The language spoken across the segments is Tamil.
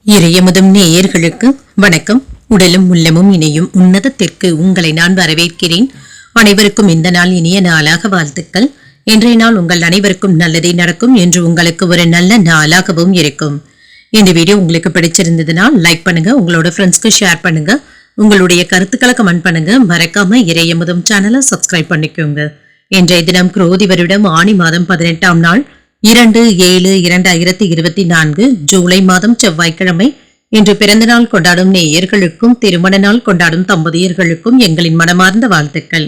இறையமுதும் நேயர்களுக்கு வணக்கம். உடலும் உள்ளமும் இணையும் உன்னதத்திற்கு உங்களை நான் வரவேற்கிறேன். அனைவருக்கும் இந்த நாள் இனிய நாளாக வாழ்த்துக்கள். இன்றைய நாள் உங்கள் அனைவருக்கும் நல்லதே நடக்கும் என்று உங்களுக்கு ஒரு நல்ல நாளாகவும் இருக்கும். இந்த வீடியோ உங்களுக்கு பிடிச்சிருந்ததுன்னா லைக் பண்ணுங்க, உங்களோட ஃப்ரெண்ட்ஸ்க்கு ஷேர் பண்ணுங்க, உங்களுடைய கருத்துக்களை கமெண்ட் பண்ணுங்க. மறக்காம இறையமுதும் சேனலை சப்ஸ்கிரைப் பண்ணிக்கோங்க. இன்றைய தினம் குரோதி வருடம் ஆனி மாதம் 18ஆம் நாள் 2/7/2024 ஜூலை மாதம் செவ்வாய்க்கிழமை. இன்று பிறந்த நாள் கொண்டாடும் நேயர்களுக்கும் திருமண நாள் கொண்டாடும் தம்பதியர்களுக்கும் எங்களின் மனமார்ந்த வாழ்த்துக்கள்.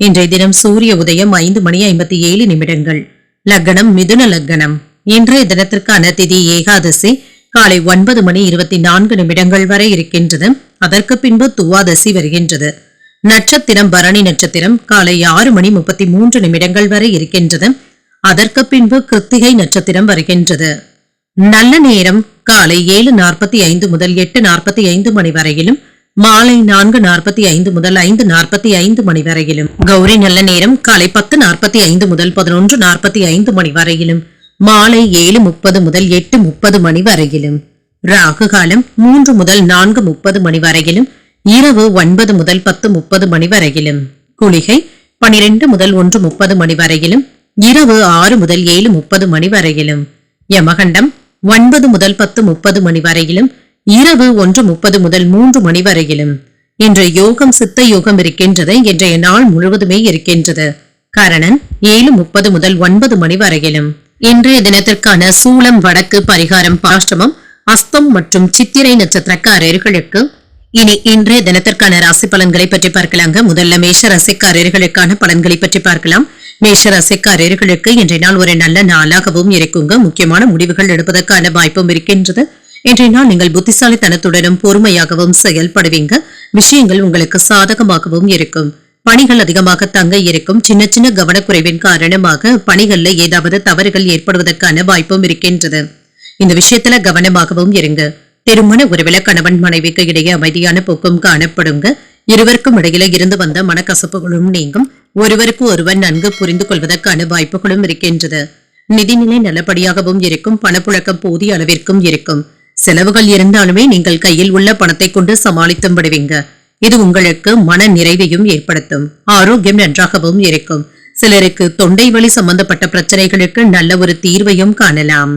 இன்றைய தினம் சூரிய உதயம் 5:57. லக்னம் மிதுன லக்னம். இன்றைய தினத்திற்கான திதி ஏகாதசி காலை 9:24 வரை இருக்கின்றது. அதற்கு பின்பு துவாதசி வருகின்றது. நட்சத்திரம் பரணி நட்சத்திரம் காலை 6:33 வரை இருக்கின்றது. அதற்கு பின்பு கிருத்திகை நட்சத்திரம் வருகின்றது. நல்ல நேரம் காலை 7:45 முதல் 8:45 வரையிலும், மாலை 4:45 முதல் 5:45 வரையிலும். கௌரி நல்ல நேரம் காலை 10:45 முதல் 11:45 வரையிலும், மாலை 7:30 முதல் 8:30 வரையிலும். ராகு காலம் 3 முதல் 4:30 வரையிலும், இரவு 9 முதல் 10:30 வரையிலும். குளிகை 12 முதல் 1:30 வரையிலும், இரவு 6 முதல் 7:30 வரையிலும். யமகண்டம் 9 முதல் 10:30 வரையிலும், இரவு 1:30 முதல் 3 வரையிலும். இன்று யோகம் சித்த யோகம் இருக்கின்றது. இன்றைய நாள் முழுவதுமே இருக்கின்றது. கரணன் 7:30 முதல் 9 வரையிலும். இன்றைய தினத்திற்கான சூலம் வடக்கு, பரிகாரம் பாஷ்டமம், அஸ்தம் மற்றும் சித்திரை நட்சத்திரக்காரர்களுக்கு. இனி இன்றைய தினத்திற்கான ராசி பலன்களை பற்றி பார்க்கலாங்க. முதல்ல மேஷ ராசிக்காரர்களுக்கான பலன்களை பற்றி பார்க்கலாம். மேஷ ராசிக்காரர்களுக்கு இன்றைய நாள் ஒரு நல்ல நாளாகவும் இருக்குங்க. முக்கியமான முடிவுகள் எடுப்பதற்கான வாய்ப்பும் இருக்கின்றது. இன்றைய நாள் நீங்கள் புத்திசாலித்தனத்துடனும் பொறுமையாகவும் செயல்படுவீங்க. விஷயங்கள் உங்களுக்கு சாதகமாகவும் இருக்கும். பணிகள் அதிகமாக தங்க இருக்கும். சின்ன சின்ன கவனக்குறைவின் காரணமாக பணிகள்ல ஏதாவது தவறுகள் ஏற்படுவதற்கான வாய்ப்பும் இருக்கின்றது. இந்த விஷயத்துல கவனமாகவும் இருங்க. திருமண உறவில கணவன் மனைவிக்கு இடையே அமைதியான போக்கும் காணப்படுங்க. இருவருக்கும் இடையில இருந்து வந்த மனக்கசப்புகளும் நீங்கும். ஒருவருக்கு ஒருவர் நன்கு புரிந்து கொள்வதற்கான வாய்ப்புகளும் இருக்கின்றது. நிதிநிலை நல்லபடியாகவும் இருக்கும். பணப்புழக்கம் போதிய அளவிற்கும் இருக்கும். செலவுகள் இருந்தாலுமே நீங்கள் கையில் உள்ள பணத்தை கொண்டு சமாளித்தும் விடுவீங்க. இது உங்களுக்கு மன நிறைவையும் ஏற்படுத்தும். ஆரோக்கியம் நன்றாகவும் இருக்கும். சிலருக்கு தொண்டை வலி சம்பந்தப்பட்ட பிரச்சனைகளுக்கு நல்ல ஒரு தீர்வையும் காணலாம்.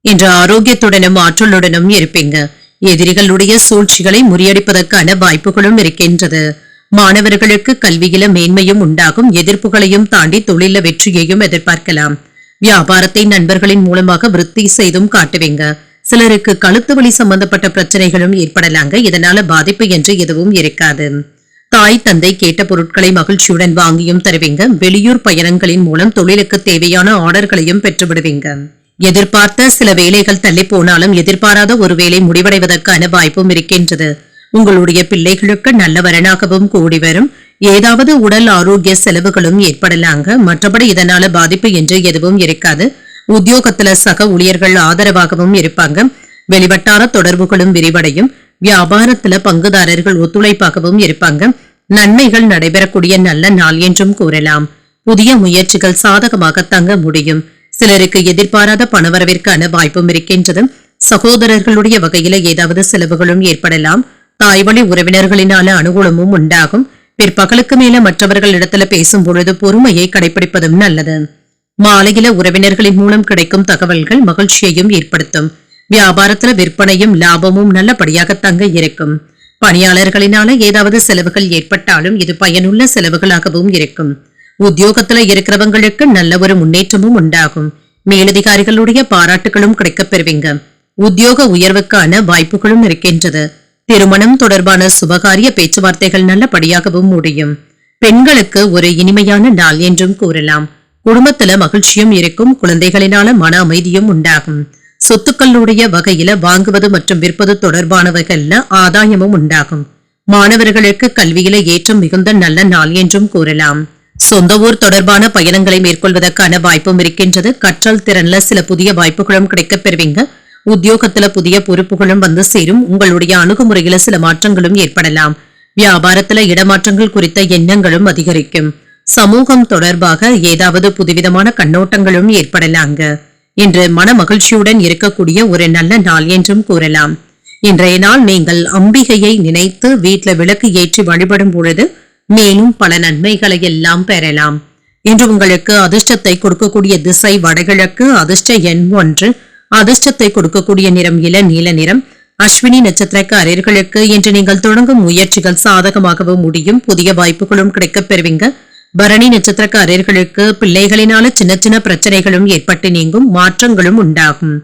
இன்று ஆரோக்கியத்துடனும் ஆற்றலுடனும் இருப்பீங்க. எதிரிகளுடைய சூழ்ச்சிகளை முறியடிப்பதற்கான வாய்ப்புகளும் இருக்கின்றது. மாணவர்களுக்கு கல்வியில மேன்மையும் உண்டாகும். எதிர்ப்புகளையும் தாண்டி தொழில வெற்றியையும் எதிர்பார்க்கலாம். வியாபாரத்தை நண்பர்களின் மூலமாக விருத்தி செய்தும் காட்டுவீங்க. சிலருக்கு கழுத்து வலி சம்பந்தப்பட்ட பிரச்சனைகளும் ஏற்படலாங்க. இதனால பாதிப்பு என்று எதுவும் இருக்காது. தாய் தந்தை கேட்ட பொருட்களை மகிழ்ச்சியுடன் வாங்கியும் தருவீங்க. வெளியூர் பயணங்களின் மூலம் தொழிலுக்கு தேவையான ஆர்டர்களையும் பெற்றுவிடுவீங்க. எதிர்பார்த்த சில வேலைகள் தள்ளி போனாலும் எதிர்பாராத ஒரு வேலை முடிவடைவதற்கான வாய்ப்பும் இருக்கின்றது. உங்களுடைய பிள்ளைகளுக்கு நல்ல வரனாகவும் கூடி வரும். ஏதாவது உடல் ஆரோக்கிய செலவுகளும் ஏற்படலாங்க. மற்றபடி இதனால பாதிப்பு என்று எதுவும் இருக்காது. உத்தியோகத்துல சக ஊழியர்கள் ஆதரவாகவும் இருப்பாங்க. வெளிவட்டார தொடர்புகளும் விரிவடையும். வியாபாரத்துல பங்குதாரர்கள் ஒத்துழைப்பாகவும் இருப்பாங்க. நன்மைகள் நடைபெறக்கூடிய நல்ல நாள் என்றும் கூறலாம். புதிய முயற்சிகள் சாதகமாக தங்க முடியும். சிலருக்கு எதிர்பாராத பணவரவிற்கான வாய்ப்பும் இருக்கின்றது. சகோதரர்களுடைய வகையில ஏதாவது செலவுகளும் ஏற்படலாம். தாய்வழி உறவினர்களினால அனுகூலமும் உண்டாகும். பிற்பகலுக்கு மேல மற்றவர்கள் இடத்துல பேசும் பொழுது பொறுமையை கடைபிடிப்பதும் நல்லது. மாலையில உறவினர்களின் மூலம் கிடைக்கும் தகவல்கள் மகிழ்ச்சியையும் ஏற்படுத்தும். வியாபாரத்துல விற்பனையும் லாபமும் நல்லபடியாக தங்க இருக்கும். பணியாளர்களினால ஏதாவது செலவுகள் ஏற்பட்டாலும் இது பயனுள்ள செலவுகளாகவும் இருக்கும். உத்தியோகத்துல இருக்கிறவங்களுக்கு நல்ல ஒரு முன்னேற்றமும் உண்டாகும். மேலதிகாரிகளுடைய பாராட்டுகளும் கிடைக்கப் பெறுவீங்க. உத்தியோக உயர்வுக்கான வாய்ப்புகளும் இருக்கின்றது. திருமணம் தொடர்பான சுபகாரிய பேச்சுவார்த்தைகள் நல்லபடியாகவும் முடியும். பெண்களுக்கு ஒரு இனிமையான நாள் என்றும் கூறலாம். குடும்பத்துல மகிழ்ச்சியும் இருக்கும். குழந்தைகளினால மன அமைதியும் உண்டாகும். சொத்துக்களுடைய வகையில வாங்குவது மற்றும் விற்பது தொடர்பானவைகள்ல ஆதாயமும் உண்டாகும். மாணவர்களுக்கு கல்வியில ஏற்றம் மிகுந்த நல்ல நாள் என்றும் கூறலாம். சொந்த ஊர் தொடர்பான பயணங்களை மேற்கொள்வதற்கான வாய்ப்பும் இருக்கின்றது. கற்றல் திறன்ல சில புதிய வாய்ப்புகளும் கிடைக்கப் பெறுவீங்க. உத்தியோகத்துல புதிய பொறுப்புகளும் வந்து சேரும். உங்களுடைய அணுகுமுறையில சில மாற்றங்களும் ஏற்படலாம். வியாபாரத்துல இடமாற்றங்கள் குறித்த எண்ணங்களும் அதிகரிக்கும். சமூகம் தொடர்பாக ஏதாவது புதுவிதமான கண்ணோட்டங்களும் ஏற்படலாங்க. இன்று மன மகிழ்ச்சியுடன் இருக்கக்கூடிய ஒரு நல்ல நாள் என்றும் கூறலாம். இன்றைய நாள் நீங்கள் அம்பிகையை நினைத்து வீட்டில் விளக்கு ஏற்றி வழிபடும் பொழுது மேலும் பல நன்மைகளை எல்லாம் பெறலாம். இன்று உங்களுக்கு அதிர்ஷ்டத்தை கொடுக்கக்கூடிய திசை வடகிழக்கு, அதிர்ஷ்ட எண் 1, அதிர்ஷ்டத்தை கொடுக்கக்கூடிய நிறம் இளநீல நிறம். அஸ்வினி நட்சத்திரக்காரர்களுக்கு இன்று நீங்கள் தொடங்கும் முயற்சிகள் சாதகமாகவும் முடியும். புதிய வாய்ப்புகளும் கிடைக்கப் பெறுவீங்க. பரணி நட்சத்திரக்காரர்களுக்கு பிள்ளைகளினால சின்ன சின்ன பிரச்சனைகளும் ஏற்பட்டு நீங்கும், மாற்றங்களும் உண்டாகும்.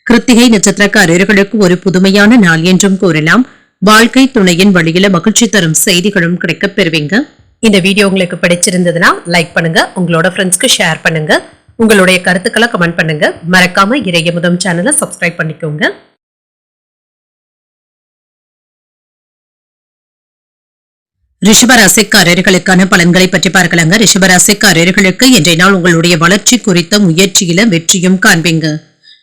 கிருத்திகை நட்சத்திரக்காரர்களுக்கு ஒரு புதுமையான நாள் என்றும் கூறலாம். வாழ்க்கை துணையின் வழியில மகிழ்ச்சி தரும் செய்திகளும் கிடைக்கப் பெறுவீங்க. இந்த வீடியோ உங்களுக்கு பிடிச்சிருந்ததுன்னா லைக் பண்ணுங்க, உங்களோட ஃப்ரெண்ட்ஸ்க்கு ஷேர் பண்ணுங்க, உங்களுடைய கருத்துக்களை கமெண்ட் பண்ணுங்க. மறக்காம இறையமுதம் சேனலை சப்ஸ்கிரைப் பண்ணிக்கோங்க. ரிஷபராசிக்காரர்களுக்கான பலன்களை பற்றி பார்க்கலாங்க. ரிஷபராசிக்காரர்களுக்கு இன்றைய நாள் உங்களுடைய வளர்ச்சி குறித்த முயற்சியில வெற்றியும் காண்பீங்க.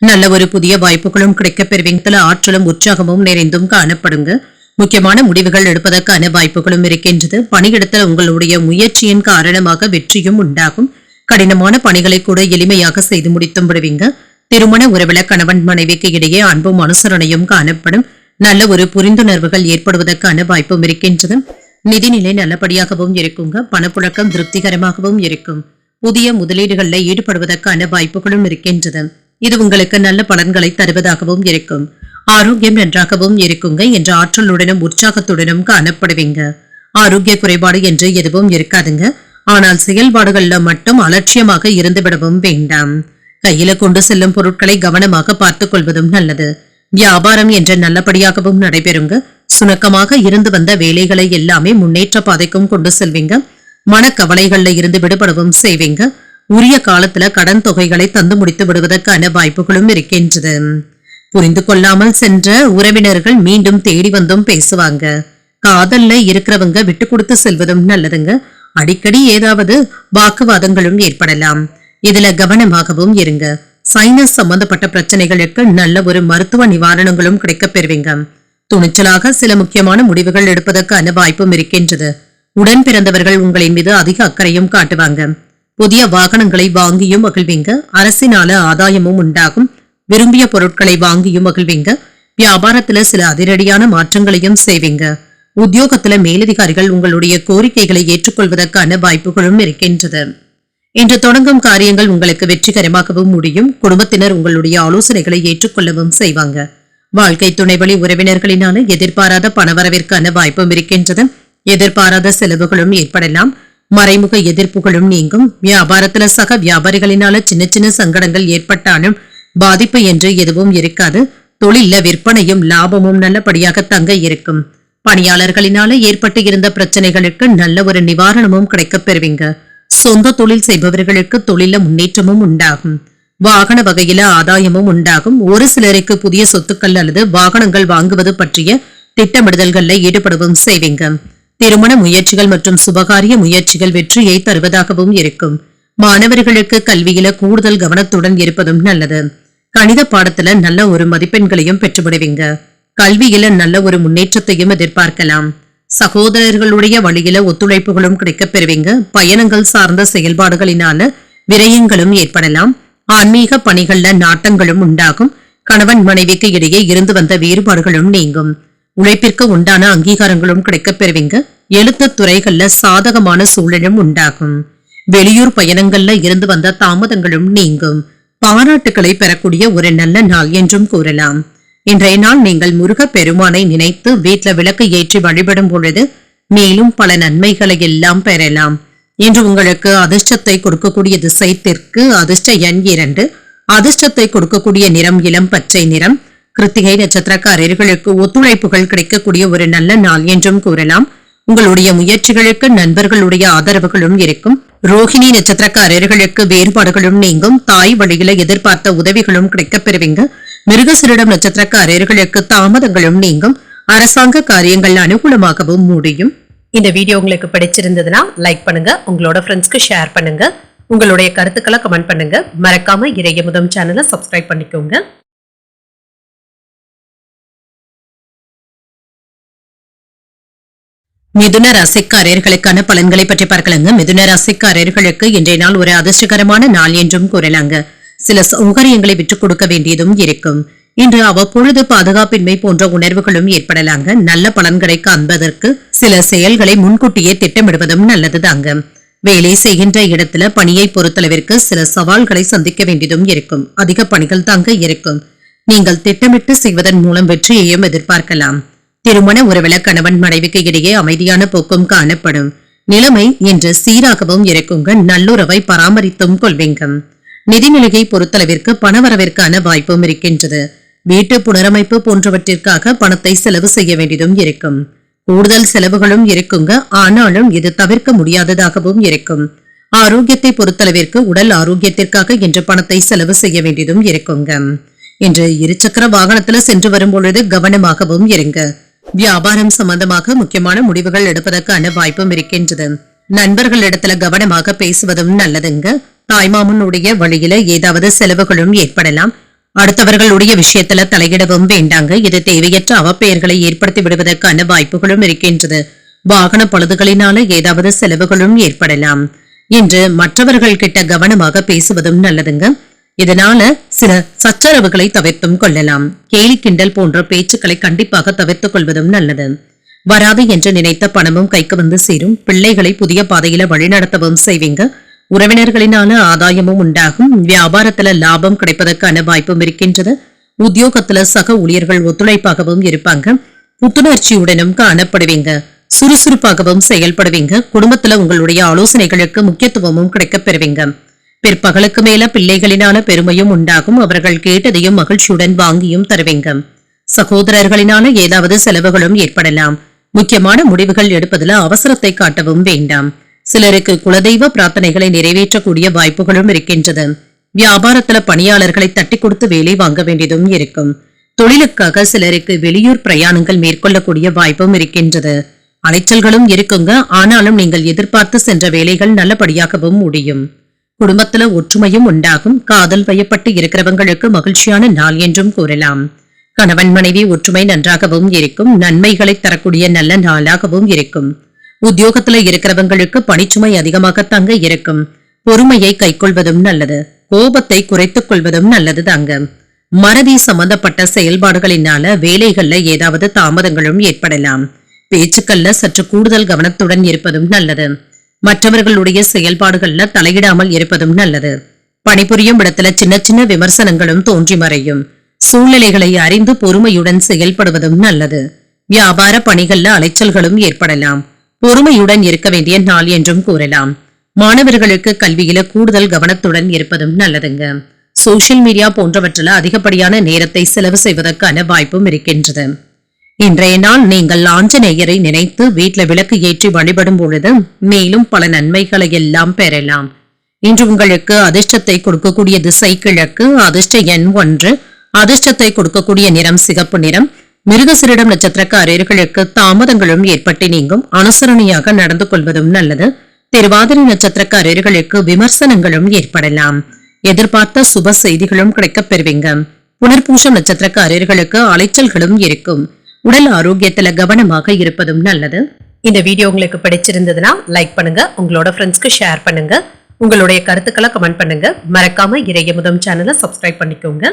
நல்ல ஒரு புதிய வாய்ப்புகளும் கிடைக்கப் பெறுவீங்க. ஆற்றலும் உற்சாகமும் நிறைந்தும் காணப்படுங்க. முக்கியமான முடிவுகள் எடுப்பதற்கான வாய்ப்புகளும் இருக்கின்றது. பணியிடத்தில் உங்களுடைய முயற்சியின் காரணமாக வெற்றியும் உண்டாகும். கடினமான பணிகளை கூட எளிமையாக செய்து முடித்தும் விடுவீங்க. திருமண உறவில கணவன் மனைவிக்கு இடையே அன்பும் அனுசரணையும் காணப்படும். நல்ல ஒரு புரிந்துணர்வுகள் ஏற்படுவதற்கான வாய்ப்பும் இருக்கின்றது. நிதிநிலை நல்லபடியாகவும் இருக்குங்க. பணப்புழக்கம் திருப்திகரமாகவும் இருக்கும். புதிய முதலீடுகளில் ஈடுபடுவதற்கான வாய்ப்புகளும் இருக்கின்றது. இது உங்களுக்கு நல்ல பலன்களை தருவதாகவும் இருக்கும். ஆரோக்கியம் நன்றாகவும் இருக்குங்க. என்ற ஆற்றலுடனும் உற்சாகத்துடனும் காணப்படுவீங்க. ஆரோக்கிய குறைபாடு என்று எதுவும் இருக்காதுங்க. ஆனால் செயல்பாடுகள்ல மட்டும் அலட்சியமாக இருந்துவிடவும் வேண்டாம். கையில கொண்டு செல்லும் பொருட்களை கவனமாக பார்த்துக் கொள்வதும் நல்லது. வியாபாரம் என்று நல்லபடியாகவும் நடைபெறுங்க. சுணக்கமாக இருந்து வந்த வேலைகளை எல்லாமே முன்னேற்ற பாதைக்கும் கொண்டு செல்வீங்க. மனக்கவலைகள்ல இருந்து விடுபடவும் செய்வீங்க. உரிய காலத்துல கடன் தொகைகளை தந்து முடித்து விடுவதற்கான வாய்ப்புகளும் இருக்கின்றது. புரிந்து கொள்ளாமல் சென்ற உறவினர்கள் மீண்டும் தேடி வந்தும் பேசுவாங்க. காதல்ல இருக்கிறவங்க விட்டு கொடுத்து செல்வதும் நல்லதுங்க. அடிக்கடி ஏதாவது வாக்குவாதங்களும் ஏற்படலாம். இதுல கவனமாகவும் இருங்க. சைனஸ் சம்பந்தப்பட்ட பிரச்சனைகளுக்கு நல்ல ஒரு மருத்துவ நிவாரணங்களும் கிடைக்கப் பெறுவீங்க. துணிச்சலாக சில முக்கியமான முடிவுகள் எடுப்பதற்கான வாய்ப்பும் இருக்கின்றது. உடன் பிறந்தவர்கள் உங்களின் மீது அதிக அக்கறையும் காட்டுவாங்க. புதிய வாகனங்களை வாங்கியும் மகிழ்வீங்க. அரசினால ஆதாயமும் உண்டாகும். விரும்பிய பொருட்களை வாங்கியும் மகிழ்வீங்க. வியாபாரத்துல சில அதிரடியான மாற்றங்களையும் செய்வீங்க. உத்தியோகத்துல மேலதிகாரிகள் உங்களுடைய கோரிக்கைகளை ஏற்றுக்கொள்வதற்கான வாய்ப்புகளும் இருக்கின்றது. இன்று தொடங்கும் காரியங்கள் உங்களுக்கு வெற்றிகரமாகவும் முடியும். குடும்பத்தினர் உங்களுடைய ஆலோசனைகளை ஏற்றுக்கொள்ளவும் செய்வாங்க. வாழ்க்கை துணை வழி உறவினர்களினால எதிர்பாராத பணவரவிற்கான வாய்ப்பும் இருக்கின்றது. எதிர்பாராத செலவுகளும் ஏற்படலாம். மறைமுக எதிர்ப்புகளும் நீங்கும். வியாபாரத்துல சக வியாபாரிகளினால சின்ன சின்ன சங்கடங்கள் ஏற்பட்டாலும் பாதிப்பு என்று எதுவும் இருக்காது. தொழில விற்பனையும் லாபமும் நல்லபடியாக தங்க இருக்கும். பணியாளர்களினால ஏற்பட்டு இருந்த பிரச்சனைகளுக்கு நல்ல ஒரு நிவாரணமும் கிடைக்கப் பெறுவீங்க. சொந்த தொழில் செய்பவர்களுக்கு தொழில முன்னேற்றமும் உண்டாகும். வாகன வகையில ஆதாயமும் உண்டாகும். ஒரு சிலருக்கு புதிய சொத்துக்கள் அல்லது வாகனங்கள் வாங்குவது பற்றிய திட்டமிடுதல்கள்ல ஈடுபடவும் செய்வீங்க. திருமண முயற்சிகள் மற்றும் சுபகாரிய முயற்சிகள் வெற்றியை தருவதாகவும் இருக்கும். மாணவர்களுக்கு கல்வியில கூடுதல் கவனத்துடன் இருப்பதும் நல்லது. கணித பாடத்துல நல்ல ஒரு மதிப்பெண்களையும் பெற்றுவிடுவீங்க. கல்வியில நல்ல ஒரு முன்னேற்றத்தையும் எதிர்பார்க்கலாம். சகோதரர்களுடைய வழியில ஒத்துழைப்புகளும் கிடைக்கப் பெறுவீங்க. பயணங்கள் சார்ந்த செயல்பாடுகளினால விரயங்களும் ஏற்படலாம். ஆன்மீக பணிகள்ல நாட்டங்களும் உண்டாகும். கணவன் மனைவிக்கு இடையே இருந்து வந்த வேறுபாடுகளும் நீங்கும். உழைப்பிற்கு உண்டான அங்கீகாரங்களும் கிடைக்கப் பெறுவீங்க. எழுத்து துறைகள்ல சாதகமான சூழலும் உண்டாகும். வெளியூர் பயணங்கள்ல இருந்து வந்த தாமதங்களும் நீங்கும். பாராட்டுக்களை பெறக்கூடிய ஒரு நல்ல நாள் என்றும் கூறலாம். இன்றைய நாள் நீங்கள் முருக பெருமானை நினைத்து வீட்டுல விளக்கு ஏற்றி வழிபடும் பொழுது மேலும் பல நன்மைகளை எல்லாம் பெறலாம். இன்று உங்களுக்கு அதிர்ஷ்டத்தை கொடுக்கக்கூடிய திசை தெற்கு, அதிர்ஷ்ட எண் 2, அதிர்ஷ்டத்தை கொடுக்கக்கூடிய நிறம் இளம் பச்சை நிறம். கிருத்திகை நட்சத்திரக்காரர்களுக்கு ஒத்துழைப்புகள் கிடைக்கக்கூடிய ஒரு நல்ல நாள் என்றும் கூறலாம். உங்களுடைய முயற்சிகளுக்கு நண்பர்களுடைய ஆதரவுகளும் இருக்கும். ரோஹிணி நட்சத்திரக்காரர்களுக்கு வேறுபாடுகளும் நீங்கும். தாய் வழியில எதிர்பார்த்த உதவிகளும் கிடைக்கப் பெறுவீங்க. மிருகசீரிடம் நட்சத்திரக்காரர்களுக்கு தாமதங்களும் நீங்கும். அரசாங்க காரியங்கள் அனுகூலமாகவும் முடியும். இந்த வீடியோ உங்களுக்கு பிடிச்சிருந்ததுன்னா லைக் பண்ணுங்க, உங்களோட ஃப்ரெண்ட்ஸ்க்கு ஷேர் பண்ணுங்க, உங்களுடைய கருத்துக்களை கமெண்ட் பண்ணுங்க. மறக்காம இறையமுதம் சேனலை சப்ஸ்கிரைப் பண்ணிக்கோங்க. மிதுன ராசிக்காரர்களுக்கான பலன்களை பற்றி பார்க்கலாங்க. மிதுன ராசிக்காரர்களுக்கு இன்றைய நாள் ஒரு அதிர்ஷ்டகரமான நாள் என்றும் கூறலாங்க. சில சௌகரியங்களை விட்டுக் கொடுக்க வேண்டியதும் இருக்கும். இன்று அவ்வப்பொழுது பாதுகாப்பின்மை போன்ற உணர்வுகளும் ஏற்படலாங்க. நல்ல பலன்களை காண்பதற்கு சில செயல்களை முன்கூட்டியே திட்டமிடுவதும் நல்லதுதாங்க. வேலை செய்கின்ற இடத்துல பணியை பொறுத்தளவிற்கு சில சவால்களை சந்திக்க வேண்டியதும் இருக்கும். அதிக பணிகள் தாங்க இருக்கும். நீங்கள் திட்டமிட்டு செய்வதன் மூலம் வெற்றியையும் எதிர்பார்க்கலாம். திருமண உறவில கணவன் மனைவிக்கு இடையே அமைதியான போக்கும் காணப்படும். நிலைமை இன்று சீராகவும் இருக்குங்க. நல்லுறவை பராமரித்தும் கொள்வீங்க. நிதிநிலையை பொறுத்தளவிற்கு பணவரவிற்கான வாய்ப்பும் இருக்கின்றது. வீட்டு புனரமைப்பு போன்றவற்றிற்காக பணத்தை செலவு செய்ய வேண்டியதும் இருக்கும். கூடுதல் செலவுகளும் இருக்குங்க. ஆனாலும் இது தவிர்க்க முடியாததாகவும் இருக்கும். ஆரோக்கியத்தை பொறுத்தளவிற்கு உடல் ஆரோக்கியத்திற்காக இன்று பணத்தை செலவு செய்ய வேண்டியதும் இருக்குங்க. இன்று இருசக்கர வாகனத்துல சென்று வரும் பொழுது கவனமாகவும் இருங்க. வியாபாரம் சம்பந்தமாக முக்கியமான முடிவுகள் எடுப்பதற்கான வாய்ப்பும் இருக்கின்றது. நண்பர்களிடத்துல கவனமாக பேசுவதும் நல்லதுங்க. தாய்மாமனுடைய வழியில ஏதாவது செலவுகளும் ஏற்படலாம். அடுத்தவர்களுடைய விஷயத்துல தலையிடவும் வேண்டாங்க. இது தேவையற்ற அவப்பெயர்களை ஏற்படுத்தி விடுவதற்கான வாய்ப்புகளும் இருக்கின்றது. வாகன பழுதுகளினால ஏதாவது செலவுகளும் ஏற்படலாம். இன்று மற்றவர்கள் கிட்ட கவனமாக பேசுவதும் நல்லதுங்க. இதனால சில சச்சரவுகளை தவிர்த்தும் கொள்ளலாம். கேலி கிண்டல் போன்ற பேச்சுக்களை கண்டிப்பாக தவிர்த்துக் கொள்வதும் நல்லது. வராது என்று நினைத்த பணமும் கைக்கு வந்து சேரும். பிள்ளைகளை புதிய பாதையில வழிநடத்தவும் செய்வீங்க. உறவினர்களினால ஆதாயமும் உண்டாகும். வியாபாரத்துல லாபம் கிடைப்பதற்கான வாய்ப்பும் இருக்கின்றது. உத்தியோகத்துல சக ஊழியர்கள் ஒத்துழைப்பாகவும் இருப்பாங்க. புத்துணர்ச்சியுடனும் காணப்படுவீங்க. சுறுசுறுப்பாகவும் செயல்படுவீங்க. குடும்பத்துல உங்களுடைய ஆலோசனைகளுக்கு முக்கியத்துவமும் கிடைக்கப் பெறுவீங்க. பிற்பகலுக்கு மேல பிள்ளைகளினால பெருமையும் உண்டாகும். அவர்கள் கேட்டதையும் மகிழ்ச்சியுடன் வாங்கியும் தருவீங்க. சகோதரர்களினால ஏதாவது செலவுகளும் ஏற்படலாம். முக்கியமான முடிவுகள் எடுப்பதில் அவசரத்தை காட்டவும் வேண்டாம். சிலருக்கு குலதெய்வ பிரார்த்தனைகளை நிறைவேற்றக்கூடிய வாய்ப்புகளும் இருக்கின்றது. வியாபாரத்துல பணியாளர்களை தட்டி கொடுத்து வேலை வாங்க வேண்டியதும் இருக்கும். தொழிலுக்காக சிலருக்கு வெளியூர் பிரயாணங்கள் மேற்கொள்ளக்கூடிய வாய்ப்பும் இருக்கின்றது. அலைச்சல்களும் இருக்குங்க. ஆனாலும் நீங்கள் எதிர்பார்த்து சென்ற வேலைகள் நல்லபடியாகவும் முடியும். குடும்பத்துல ஒற்றுமையும் உண்டாகும். காதல் வயப்பட்டு இருக்கிறவங்களுக்கு மகிழ்ச்சியான நாள் என்றும் கூறலாம். கணவன் மனைவி ஒற்றுமை நன்றாகவும் இருக்கும். நன்மைகளை தரக்கூடிய நல்ல நாளாகவும் இருக்கும். உத்தியோகத்துல இருக்கிறவங்களுக்கு பணிச்சுமை அதிகமாக தங்க இருக்கும். பொறுமையை கைக்கொள்வதும் நல்லது. கோபத்தை குறைத்துக் கொள்வதும் நல்லது தாங்க. மறதி சம்பந்தப்பட்ட செயல்பாடுகளினால வேலைகள்ல ஏதாவது தாமதங்களும் ஏற்படலாம். பேச்சுக்கள்ல சற்று கூடுதல் கவனத்துடன் இருப்பதும் நல்லது. மற்றவர்களுடைய செயல்பாடுகள்ல தலையிடாமல் இருப்பதும் நல்லது. பணிபுரியும் இடத்துல சின்ன சின்ன விமர்சனங்களும் தோன்றி மறையும். சூழ்நிலைகளை அறிந்து பொறுமையுடன் செயல்படுவதும் நல்லது. வியாபார பணிகள்ல அலைச்சல்களும் ஏற்படலாம். பொறுமையுடன் இருக்க வேண்டிய நாள் என்றும் கூறலாம். மாணவர்களுக்கு கல்வியில கூடுதல் கவனத்துடன் இருப்பதும் நல்லதுங்க. சோசியல் மீடியா போன்றவற்றில் அதிகப்படியான நேரத்தை செலவு செய்வதற்கான வாய்ப்பும் இருக்கின்றது. இன்றைய நாள் நீங்கள் ஆஞ்சநேயரை நினைத்து வீட்டில் விளக்கு ஏற்றி வழிபடும் பொழுது மேலும் பல நன்மைகளை எல்லாம் பெறலாம். இன்று உங்களுக்கு அதிர்ஷ்டத்தை கொடுக்கக்கூடிய திசை கிழக்கு. அதிர்ஷ்ட எண் 1. அதிர்ஷ்டத்தை கொடுக்கக்கூடிய நிறம் சிகப்பு நிறம். மிருகசீரிடம் நட்சத்திரக்காரர்களுக்கு தாமதங்களும் ஏற்பட்டு நீங்கும். அனுசரணையாக நடந்து கொள்வதும் நல்லது. திருவாதிரை நட்சத்திரக்காரர்களுக்கு விமர்சனங்களும் ஏற்படலாம். எதிர்பார்த்த சுப செய்திகளும் கிடைக்கப் பெறுவீங்க. புனர்பூசம் நட்சத்திரக்காரர்களுக்கு அலைச்சல்களும் இருக்கும். உடல் ஆரோக்கியத்துல கவனமாக இருப்பதும் நல்லது. இந்த வீடியோ உங்களுக்கு பிடிச்சிருந்ததுன்னா லைக் பண்ணுங்க. உங்களோட ஃப்ரெண்ட்ஸ்க்கு ஷேர் பண்ணுங்க. உங்களுடைய கருத்துக்களை கமெண்ட் பண்ணுங்க. மறக்காம இறையமுதம் சேனலை சப்ஸ்கிரைப் பண்ணிக்கோங்க.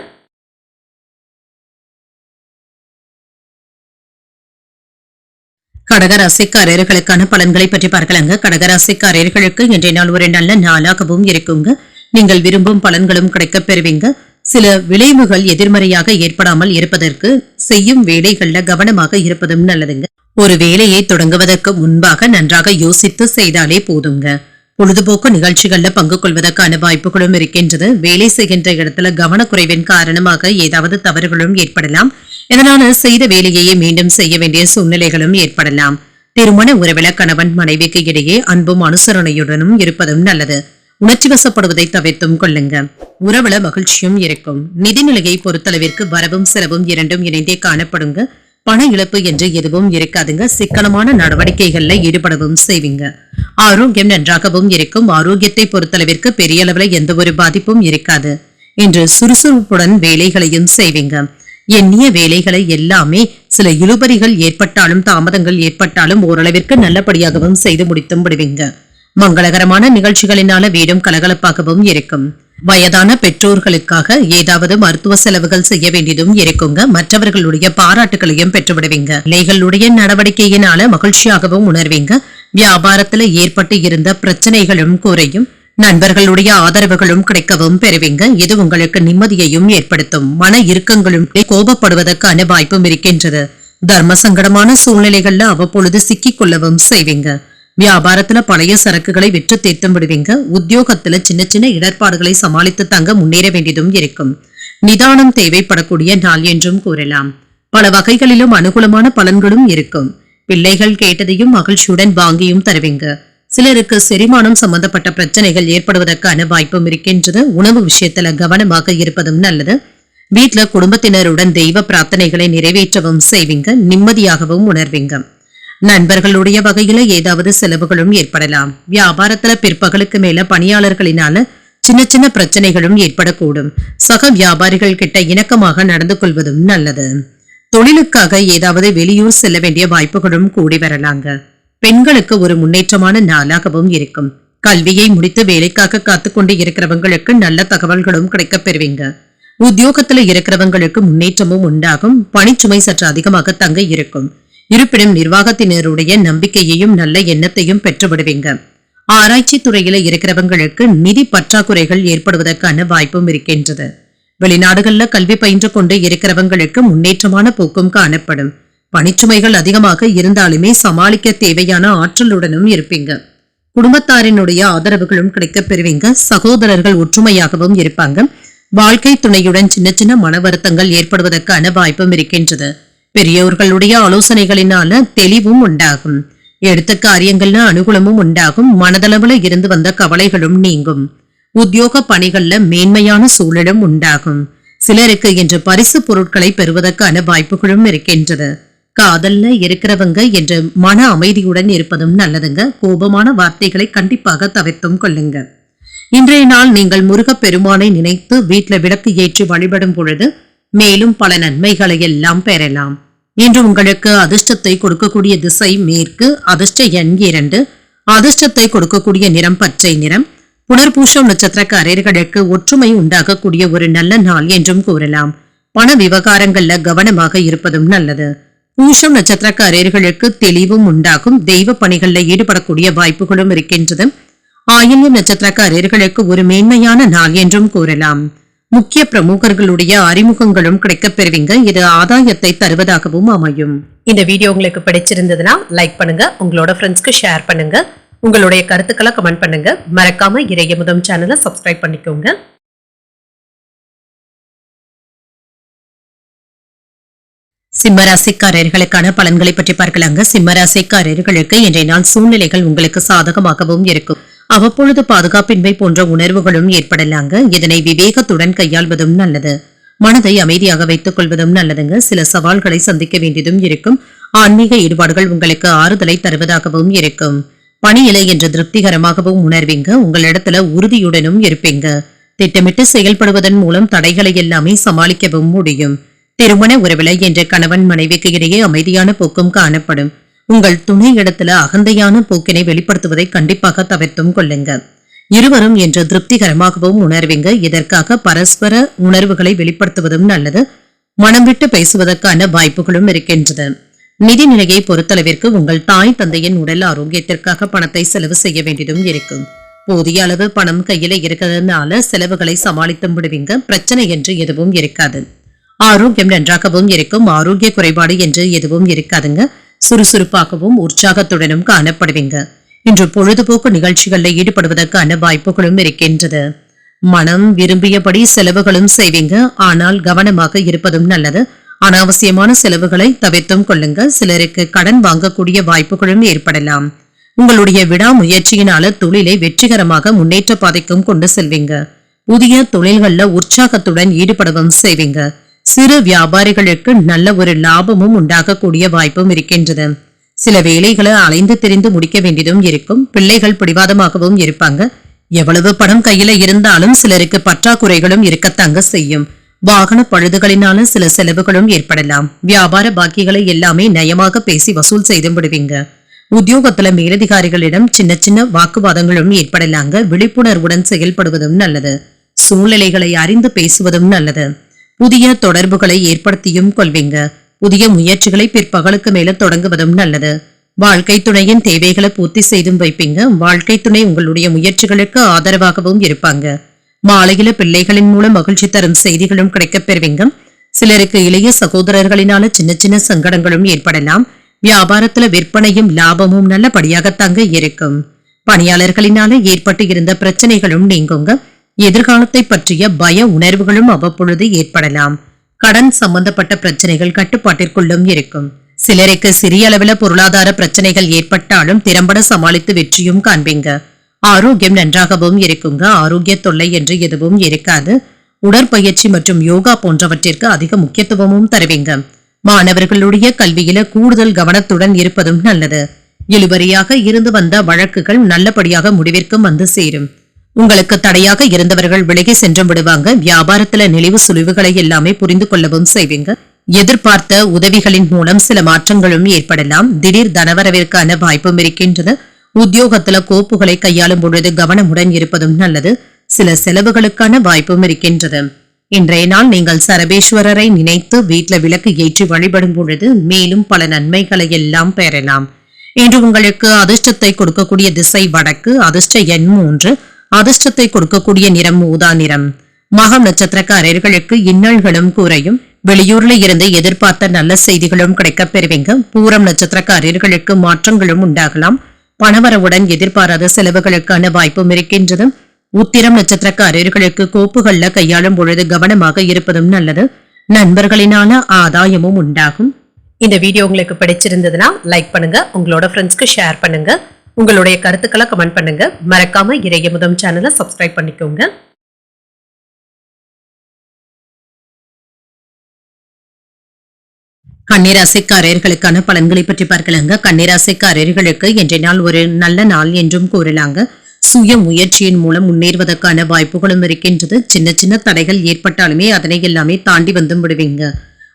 கடகராசிக்காரர்களுக்கான பலன்களை பற்றி பார்க்கலாங்க. கடகராசிக்காரர்களுக்கு இன்றைய நாள் ஒரு நல்ல நாளாகவும் இருக்குங்க. நீங்கள் விரும்பும் பலன்களும் கிடைக்கப் பெறுவீங்க. சில விளைவுகள் எதிர்மறையாக ஏற்படாமல் இருப்பதற்கு செய்யும் வேலைகள்ல கவனமாக இருப்பதும் நல்லதுங்க. ஒரு வேலையை தொடங்குவதற்கு முன்பாக நன்றாக யோசித்து செய்தாலே போதுங்க. பொழுதுபோக்கு நிகழ்ச்சிகள்ல பங்கு கொள்வதற்கான வாய்ப்புகளும் இருக்கின்றது. வேலை செய்கின்ற இடத்துல கவனக்குறைவின் காரணமாக ஏதாவது தவறுகளும் ஏற்படலாம். இதனால செய்த வேலையையே மீண்டும் செய்ய வேண்டிய சூழ்நிலைகளும் ஏற்படலாம். திருமண உறவில கணவன் மனைவிக்கு இடையே அன்பும் அனுசரணையுடனும் இருப்பதும் நல்லது. உணர்ச்சி வசப்படுவதை தவிர்த்தும் கொள்ளுங்க. உறவுல மகிழ்ச்சியும் இருக்கும். நிதிநிலையை பொறுத்தளவிற்கு வரவும் செலவும் இரண்டும் இணைந்தே காணப்படுங்க. பண இழப்பு என்று எதுவும் இருக்காதுங்க. சிக்கனமான நடவடிக்கைகள்ல ஈடுபடவும் செய்வீங்க. ஆரோக்கியம் நன்றாகவும் இருக்கும். ஆரோக்கியத்தை பொறுத்தளவிற்கு பெரிய அளவுல எந்த ஒரு பாதிப்பும் இருக்காது. இன்று சுறுசுறுப்புடன் வேலைகளையும் செய்வீங்க. எண்ணிய வேலைகளை எல்லாமே சில இழுபறிகள் ஏற்பட்டாலும் தாமதங்கள் ஏற்பட்டாலும் ஓரளவிற்கு நல்லபடியாகவும் செய்து முடித்தும் விடுவீங்க. மங்களகரமான நிகழ்ச்சிகளினால வீடும் கலகலப்பாகவும் இருக்கும். வயதான பெற்றோர்களுக்காக ஏதாவது மருத்துவ செலவுகள் செய்ய வேண்டியதும் இருக்குங்க. மற்றவர்களுடைய பாராட்டுகளையும் பெற்றுவிடுவீங்க. பிள்ளைகளுடைய நடவடிக்கையினால மகிழ்ச்சியாகவும் உணர்வீங்க. வியாபாரத்துல ஏற்பட்டு இருந்த பிரச்சனைகளும் குறையும். நண்பர்களுடைய ஆதரவுகளும் கிடைக்கவும் பெறுவீங்க. இது உங்களுக்கு நிம்மதியையும் ஏற்படுத்தும். மன இறுக்கங்களும் கோபப்படுவதற்கான வாய்ப்பும் இருக்கின்றது. தர்ம சங்கடமான சூழ்நிலைகள்ல அவ்வப்பொழுது சிக்கிக் கொள்ளவும் செய்வீங்க. வியாபாரத்துல பழைய சரக்குகளை விற்று தீர்த்தும் விடுவீங்க. உத்தியோகத்துல சின்ன சின்ன இடர்பாடுகளை சமாளித்து தங்க முன்னேற வேண்டியதும் இருக்கும். நிதானம் தேவைப்படக்கூடிய நாள் என்றும் கூறலாம். பல வகைகளிலும் அனுகூலமான பலன்களும் இருக்கும். பிள்ளைகள் கேட்டதையும் மகிழ்ச்சியுடன் வாங்கியும் தருவீங்க. சிலருக்கு செரிமானம் சம்பந்தப்பட்ட பிரச்சனைகள் ஏற்படுவதற்கான வாய்ப்பும் இருக்கின்றது. உணவு விஷயத்துல கவனமாக இருப்பதும் நல்லது. வீட்டுல குடும்பத்தினருடன் தெய்வ பிரார்த்தனைகளை நிறைவேற்றவும் செய்வீங்க. நிம்மதியாகவும் உணர்வீங்க. நண்பர்களுடைய வகையில ஏதாவது செலவுகளும் ஏற்படலாம். வியாபாரத்துல பிற்பகலுக்கு மேல பணியாளர்களினால சின்ன சின்ன பிரச்சனைகளும் ஏற்படக்கூடும். சக வியாபாரிகள் கிட்ட இணக்கமாக நடந்து கொள்வதும் நல்லது. தொழிலுக்காக ஏதாவது வெளியூர் செல்ல வேண்டிய வாய்ப்புகளும் கூடி வரலாங்க. பெண்களுக்கு ஒரு முன்னேற்றமான நாளாகவும் இருக்கும். கல்வியை முடித்து வேலைக்காக காத்துக்கொண்டு இருக்கிறவங்களுக்கு நல்ல தகவல்களும் கிடைக்கப் பெறுவீங்க. உத்தியோகத்துல இருக்கிறவங்களுக்கு முன்னேற்றமும் உண்டாகும். பணிச்சுமை சற்று அதிகமாக தங்க இருக்கும். இருப்பினும் நிர்வாகத்தினருடைய நம்பிக்கையையும் நல்ல எண்ணத்தையும் பெற்று விடுவீங்க. ஆராய்ச்சி துறையில இருக்கிறவங்களுக்கு நிதி பற்றாக்குறைகள் ஏற்படுவதற்கான வாய்ப்பும் இருக்கின்றது. வெளிநாடுகள்ல கல்வி பயின்று கொண்டு இருக்கிறவங்களுக்கு முன்னேற்றமான போக்கும் காணப்படும். பணிச்சுமைகள் அதிகமாக இருந்தாலுமே சமாளிக்க தேவையான ஆற்றலுடனும் இருப்பீங்க. குடும்பத்தாரினுடைய ஆதரவுகளும் கிடைக்கப் பெறுவீங்க. சகோதரர்கள் ஒற்றுமையாகவும் இருப்பாங்க. வாழ்க்கை துணையுடன் சின்ன சின்ன மன வருத்தங்கள் ஏற்படுவதற்கான வாய்ப்பும் இருக்கின்றது. பெரியோர்களுடைய ஆலோசனைகளினால தெளிவும் உண்டாகும். எடுத்த காரியங்கள்ல அனுகூலமும் உண்டாகும். மனதளவுல இருந்து வந்த கவலைகளும் நீங்கும். உத்தியோக பணிகள்ல மேன்மையான சூழலும் உண்டாகும். சிலருக்கு இன்று பரிசு பொருட்களை பெறுவதற்கான வாய்ப்புகளும் இருக்கின்றது. காதல்ல இருக்கிறவங்க என்று மன அமைதியுடன் இருப்பதும் நல்லதுங்க. கோபமான வார்த்தைகளை கண்டிப்பாக தவிர்த்தும் கொள்ளுங்க. இன்றைய நாள் நீங்கள் முருகப் பெருமானை நினைத்து வீட்டுல விளக்கு ஏற்றி வழிபடும் பொழுது மேலும் பல நன்மைகளை எல்லாம் பெறலாம். இன்று உங்களுக்கு அதிர்ஷ்டத்தை கொடுக்கக்கூடிய திசை மேற்கு. அதிர்ஷ்ட எண் 2. அதிர்ஷ்டத்தை கொடுக்கக்கூடிய நிறம் பச்சை நிறம். புனர்பூசம் நட்சத்திரக்காரர்களுக்கு ஒற்றுமை உண்டாகக்கூடிய ஒரு நல்ல நாள் என்றும் கூறலாம். பண விவகாரங்கள்ல கவனமாக இருப்பதும் நல்லது. பூசம் நட்சத்திரக்காரர்களுக்கு தெளிவும் உண்டாகும். தெய்வ பணிகள்ல ஈடுபடக்கூடிய வாய்ப்புகளும் இருக்கின்றது. ஆயில்யம் நட்சத்திரக்காரர்களுக்கு ஒரு மேன்மையான நாள் என்றும் கூறலாம். முக்கிய பிரமுகர்களுடைய அறிமுகங்களும் கிடைக்கப் பெறுவீங்க. இது ஆதாயத்தை தருவதாகவும் அமையும். இந்த வீடியோ உங்களுக்கு பிடிச்சிருந்ததுன்னா லைக் பண்ணுங்க. உங்களோட ஃப்ரெண்ட்ஸ்க்கு ஷேர் பண்ணுங்க. உங்களுடைய கருத்துக்களை கமெண்ட் பண்ணுங்க. மறக்காம இறையமுதம் சேனலை சப்ஸ்கிரைப் பண்ணிக்கோங்க. சிம்மராசிக்காரர்களுக்கான பலன்களை பற்றி பார்க்கலாங்க. சிம்மராசிக்காரர்களுக்கு இன்றைய நாள் சூழ்நிலைகள் உங்களுக்கு சாதகமாகவும் இருக்கும். அவ்வப்பொழுது பாதுகாப்பின்மை போன்ற உணர்வுகளும் ஏற்படலாங்க. இதனை விவேகத்துடன் கையாள்வதும் நல்லது. மனதை அமைதியாக வைத்துக் கொள்வதும் நல்லதுங்க. சில சவால்களை சந்திக்க வேண்டியதும் இருக்கும். ஆன்மீக ஈடுபாடுகள் உங்களுக்கு ஆறுதலை தருவதாகவும் இருக்கும். பணியில என்று திருப்திகரமாகவும் உணர்வீங்க. உங்களிடத்துல உறுதியுடனும் இருப்பீங்க. திட்டமிட்டு செயல்படுவதன் மூலம் தடைகளை எல்லாமே சமாளிக்கவும் முடியும். திருமண உறவில என்ற கணவன் மனைவிக்கு இடையே அமைதியான போக்கும் காணப்படும். உங்கள் துணை இடத்துல அகந்தையான போக்கினை வெளிப்படுத்துவதை கண்டிப்பாக தவிர்த்தும் கொள்ளுங்க. இருவரும் என்று திருப்திகரமாகவும் உணர்வீங்க. இதற்காக பரஸ்பர உணர்வுகளை வெளிப்படுத்துவதும் நல்லது. மனம் விட்டு பேசுவதற்கான வாய்ப்புகளும் இருக்கின்றது. நிதிநிலையை பொறுத்தளவிற்கு உங்கள் தாய் தந்தையின் உடல் ஆரோக்கியத்திற்காக பணத்தை செலவு செய்ய வேண்டியதும் இருக்கும். போதிய அளவு பணம் கையில இருக்கிறதுனால செலவுகளை சமாளித்தும் விடுவீங்க. பிரச்சனை என்று எதுவும் இருக்காது. ஆரோக்கியம் நன்றாகவும் இருக்கும். ஆரோக்கிய குறைபாடு என்று எதுவும் இருக்காதுங்க. சுறுசுறுப்பாகவும் உற்சாகத்துடனும் காணப்படுவீங்க. இன்று பொழுதுபோக்கு நிகழ்ச்சிகளில் ஈடுபடுவதற்கான வாய்ப்புகளும் இருக்கின்றது. மனம் விரும்பியபடி செலவுகளும் செய்வீங்க. ஆனால் கவனமாக இருப்பதும் நல்லது. அனாவசியமான செலவுகளை தவிர்த்தும் கொள்ளுங்க. சிலருக்கு கடன் வாங்கக்கூடிய வாய்ப்புகளும் ஏற்படலாம். உங்களுடைய விடாமுயற்சியினால தொழிலை வெற்றிகரமாக முன்னேற்ற பாதைக்கும் கொண்டு செல்வீங்க. புதிய தொழில்கள்ல உற்சாகத்துடன் ஈடுபடவும் செய்வீங்க. சிறு வியாபாரிகளுக்கு நல்ல ஒரு லாபமும் உண்டாகக்கூடிய வாய்ப்பும் இருக்கின்றது. சில வேலைகளை அலைந்து திரிந்து முடிக்க வேண்டியதும் இருக்கும். பிள்ளைகள் பிடிவாதமாகவும் இருப்பாங்க. எவ்வளவு பணம் கையில இருந்தாலும் சிலருக்கு பற்றாக்குறைகளும் இருக்கத்தாங்க செய்யும். வாகன பழுதுகளினால சில செலவுகளும் ஏற்படலாம். வியாபார பாக்கிகளை எல்லாமே நயமாக பேசி வசூல் செய்து விடுவீங்க. உத்தியோகத்துல மேலதிகாரிகளிடம் சின்ன சின்ன வாக்குவாதங்களும் ஏற்படலாங்க. விழிப்புணர்வுடன் செயல்படுவதும் நல்லது. சூழ்நிலைகளை அறிந்து பேசுவதும் நல்லது. புதிய தொடர்புகளை ஏற்படுத்தியும் கொள்வீங்க. புதிய முயற்சிகளை பிற்பகலுக்கு மேல தொடங்குவதும் நல்லது. வாழ்க்கை துணையின் தேவைகளை பூர்த்தி செய்தும் வைப்பீங்க. வாழ்க்கை துணை உங்களுடைய முயற்சிகளுக்கு ஆதரவாகவும் இருப்பாங்க. மாலையில பிள்ளைகளின் மூலம் மகிழ்ச்சி தரும் செய்திகளும் கிடைக்கப் பெறுவீங்க. சிலருக்கு இளைய சகோதரர்களினால சின்ன சின்ன சங்கடங்களும் ஏற்படலாம். வியாபாரத்துல விற்பனையும் லாபமும் நல்லபடியாகத்தாங்க இருக்கும். பணியாளர்களினால ஏற்பட்டு இருந்த பிரச்சனைகளும் நீங்குங்க. எதிர்காலத்தை பற்றிய பய உணர்வுகளும் அவ்வப்பொழுது ஏற்படலாம். கடன் சம்பந்தப்பட்ட பிரச்சனைகள் கட்டுப்பாட்டிற்குள்ளும் இருக்கும். சிலருக்கு சிறிய அளவுல பொருளாதார பிரச்சனைகள் ஏற்பட்டாலும் திறம்பட சமாளித்து வெற்றியும் காண்பீங்க. ஆரோக்கியம் நன்றாகவும் இருக்குங்க. ஆரோக்கிய தொல்லை என்று எதுவும் இருக்காது. உடற்பயிற்சி மற்றும் யோகா போன்றவற்றிற்கு அதிக முக்கியத்துவமும் தருவீங்க. மாணவர்களுடைய கல்வியில கூடுதல் கவனத்துடன் இருப்பதும் நல்லது. இழுபறியாக இருந்து வந்த வழக்குகள் நல்லபடியாக முடிவிற்கும் வந்து சேரும். உங்களுக்கு தடையாக இருந்தவர்கள் விலகி சென்று விடுவாங்க. வியாபாரத்துல நெளிவு சுழிவுகளை எல்லாமே புரிந்து கொள்ளவும் செய்வீங்க. எதிர்பார்த்த உதவிகளின் மூலம் சில மாற்றங்களும் ஏற்படலாம். திடீர் தனவரவிற்கான வாய்ப்பும் இருக்கின்றது. உத்தியோகத்துல கோப்புகளை கையாளும் பொழுது கவனமுடன் இருப்பதும் நல்லது. சில செலவுகளுக்கான வாய்ப்பும் இருக்கின்றது. இன்றைய நாள் நீங்கள் சரபேஸ்வரரை நினைத்து வீட்டுல விளக்கு ஏற்றி வழிபடும் பொழுது மேலும் பல நன்மைகளை எல்லாம் பெறலாம். இன்று உங்களுக்கு அதிர்ஷ்டத்தை கொடுக்கக்கூடிய திசை வடக்கு. அதிர்ஷ்ட எண் 3. அதிர்ஷ்டத்தை கொடுக்கக்கூடிய நிறம் ஊதா நிறம். மகம் நட்சத்திரக்காரர்களுக்கு இன்னல்களும் குறையும். வெளியூர்ல இருந்து எதிர்பார்த்த நல்ல செய்திகளும் கிடைக்கப் பெறுவீங்க. பூரம் நட்சத்திரக்காரர்களுக்கு மாற்றங்களும் உண்டாகலாம். பணவரவுடன் எதிர்பாராத செலவுகளுக்கான வாய்ப்பும் இருக்கின்றது. உத்திரம் நட்சத்திரக்காரர்களுக்கு கோப்புகள்ல கையாளும் பொழுது கவனமாக இருப்பதும் நல்லது. நண்பர்களினால ஆதாயமும் உண்டாகும். இந்த வீடியோ உங்களுக்கு பிடிச்சிருந்ததுன்னா லைக் பண்ணுங்க. உங்களோட ஃப்ரெண்ட்ஸ்க்கு ஷேர் பண்ணுங்க. உங்களுடைய கருத்துக்களை கமெண்ட் பண்ணுங்க. மறக்காம இறையமுதம் சேனலை சப்ஸ்கிரைப் பண்ணிக்கோங்க. கன்னிராசிக்காரர்களுக்கான பலன்களை பற்றி பார்க்கலாங்க. கன்னிராசிக்காரர்களுக்கு இன்றைய நாள் ஒரு நல்ல நாள் என்றும் கூறலாங்க. சுய முயற்சியின் மூலம் முன்னேறுவதற்கான வாய்ப்புகளும் இருக்கின்றது. சின்ன சின்ன தடைகள் ஏற்பட்டாலுமே அதனை எல்லாமே தாண்டி வந்தும் விடுவீங்க.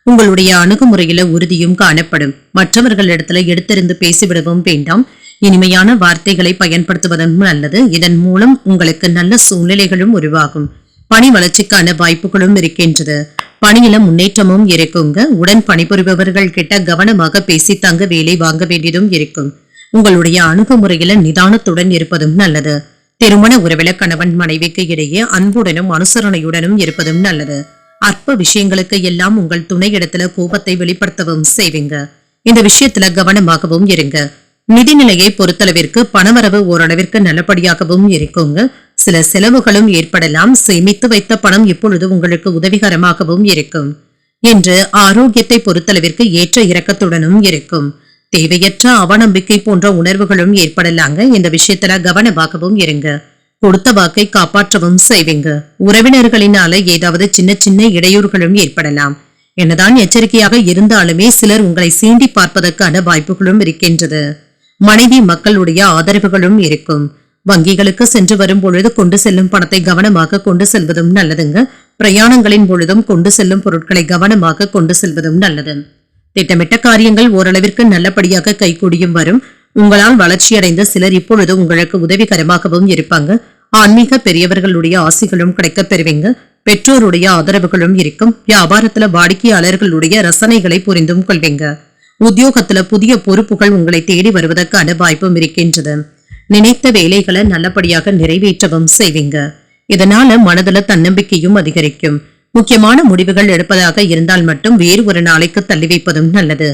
உங்களுடைய அணுகுமுறையில உறுதியும் காணப்படும். மற்றவர்களிடத்துல எடுத்திருந்து பேசிவிடவும் வேண்டாம். இனிமையான வார்த்தைகளை பயன்படுத்துவதும் நல்லது. இதன் மூலம் உங்களுக்கு நல்ல சூழ்நிலைகளும் உருவாகும். பணி வளர்ச்சிக்கான வாய்ப்புகளும் இருக்கின்றது. பணியில முன்னேற்றமும் இருக்குங்க. உடன் பணிபுரிபவர்கள் கிட்ட கவனமாக பேசி தங்க வேலை வாங்க வேண்டியதும் இருக்கும். உங்களுடைய அணுகுமுறையில நிதானத்துடன் இருப்பதும் நல்லது. திருமண உறவில கணவன் மனைவிக்கு இடையே அன்புடனும் அனுசரணையுடனும் இருப்பதும் நல்லது. அற்ப விஷயங்களுக்கு எல்லாம் உங்கள் துணை இடத்துல கோபத்தை வெளிப்படுத்தவும் செய்வீங்க. இந்த விஷயத்துல கவனமாகவும் இருங்க. நிதிநிலையை பொறுத்தளவிற்கு பணவரவு ஓரளவிற்கு நல்லபடியாகவும் இருக்குங்க. சில செலவுகளும் ஏற்படலாம். சேமித்து வைத்த பணம் இப்பொழுது உங்களுக்கு உதவிகரமாகவும் இருக்கும். என்று ஆரோக்கியத்தை பொறுத்தளவிற்கு ஏற்ற இறக்கத்துடனும் இருக்கும். தேவையற்ற அவநம்பிக்கை போன்ற உணர்வுகளும் ஏற்படலாங்க. இந்த விஷயத்துல கவனமாகவும் இருங்க. கொடுத்த வாக்கை காப்பாற்றவும் செய்வீங்க. உறவினர்களினால ஏதாவது சின்ன சின்ன இடையூறுகளும் ஏற்படலாம். என்னதான் எச்சரிக்கையாக இருந்தாலுமே சிலர் உங்களை சீண்டி பார்ப்பதற்கான வாய்ப்புகளும் இருக்கின்றது. மனைவி மக்களுடைய ஆதரவுகளும் இருக்கும். வங்கிகளுக்கு சென்று வரும் பொழுது கொண்டு செல்லும் பணத்தை கவனமாக கொண்டு செல்வதும் நல்லதுங்க. பிரயாணங்களின் பொழுதும் கொண்டு செல்லும் பொருட்களை கவனமாக கொண்டு செல்வதும் நல்லது. திட்டமிட்ட காரியங்கள் ஓரளவிற்கு நல்லபடியாக கைகூடியும் வரும். உங்களால் வளர்ச்சியடைந்த சிலர் இப்பொழுது உங்களுக்கு உதவிகரமாகவும் இருப்பாங்க. ஆன்மீக பெரியவர்களுடைய ஆசிகளும் கிடைக்கப் பெறுவீங்க. பெற்றோருடைய ஆதரவுகளும் இருக்கும். வியாபாரத்துல வாடிக்கையாளர்களுடைய ரசனைகளை புரிந்தும் கொள்வீங்க. உத்தியோகத்துல புதிய பொறுப்புகள் உங்களை தேடி வருவதற்கான வாய்ப்பும் இருக்கின்றது. நினைத்த வேலைகளை நல்லபடியாக நிறைவேற்றவும் செய்வீங்க. இதனால மனதுல தன்னம்பிக்கையும் அதிகரிக்கும். முக்கியமான முடிவுகள் எடுப்பதாக இருந்தால் மட்டும் வேறு ஒரு நாளைக்கு தள்ளி வைப்பதும் நல்லது.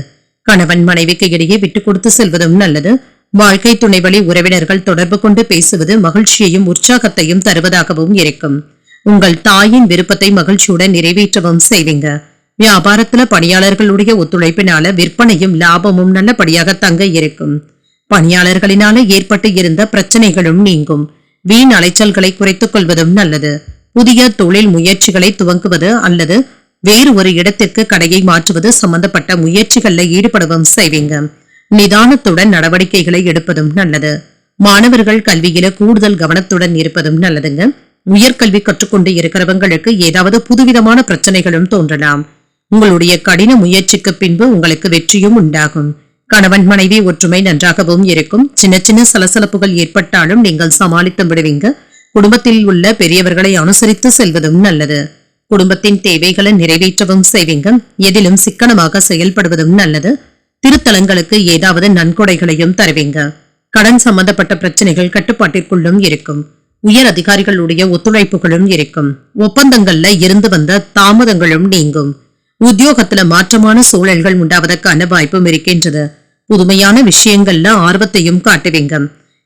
கணவன் மனைவிக்கு இடையே விட்டு கொடுத்து செல்வதும் நல்லது. வாழ்க்கை துணை வழி உறவினர்கள் தொடர்பு கொண்டு பேசுவது மகிழ்ச்சியையும் உற்சாகத்தையும் தருவதாகவும் இருக்கும். உங்கள் தாயின் விருப்பத்தை மகிழ்ச்சியுடன் நிறைவேற்றவும் செய்வீங்க. வியாபாரத்துல பணியாளர்களுடைய ஒத்துழைப்பினால விற்பனையும் லாபமும் நல்லபடியாக தங்க இருக்கும். பணியாளர்களினால ஏற்பட்டு இருந்த பிரச்சனைகளும் நீங்கும். வீண் அலைச்சல்களை குறைத்துக் கொள்வதும் நல்லது. புதிய தொழில் முயற்சிகளை துவங்குவது அல்லது வேறு ஒரு இடத்திற்கு கடையை மாற்றுவது சம்பந்தப்பட்ட முயற்சிகள்ல ஈடுபடவும் செய்வீங்க. நிதானத்துடன் நடவடிக்கைகளை எடுப்பதும் நல்லது. மாணவர்கள் கல்வியில கூடுதல் கவனத்துடன் இருப்பதும் நல்லதுங்க. உயர்கல்வி கற்றுக்கொண்டு இருக்கிறவங்களுக்கு ஏதாவது புதுவிதமான பிரச்சனைகளும் தோன்றலாம். உங்களுடைய கடின முயற்சிக்கு பின்பு உங்களுக்கு வெற்றியும் உண்டாகும். கணவன் மனைவி ஒற்றுமை நன்றாகவும் இருக்கும். சின்ன சின்ன சலசலப்புகள் ஏற்பட்டாலும் நீங்கள் சமாளித்து விடுவீங்க. குடும்பத்தில் உள்ள பெரியவர்களை அனுசரித்து செல்வதும் நல்லது. குடும்பத்தின் தேவைகளை நிறைவேற்றவும் செய்வீங்க. எதிலும் சிக்கனமாக செயல்படுவதும் நல்லது. திருத்தலங்களுக்கு ஏதாவது நன்கொடைகளையும் தருவீங்க. கடன் சம்பந்தப்பட்ட பிரச்சனைகள் கட்டுப்பாட்டிற்குள்ளும் இருக்கும். உயர் அதிகாரிகளுடைய ஒத்துழைப்புகளும் இருக்கும். ஒப்பந்தங்கள்ல இருந்து வந்த தாமதங்களும் நீங்கும். உத்தியோகத்துல மாற்றமான சூழல்கள் உண்டாவதற்கான வாய்ப்பும் இருக்கின்றது. புதுமையான விஷயங்கள்ல ஆர்வத்தையும் காட்டுவீங்க.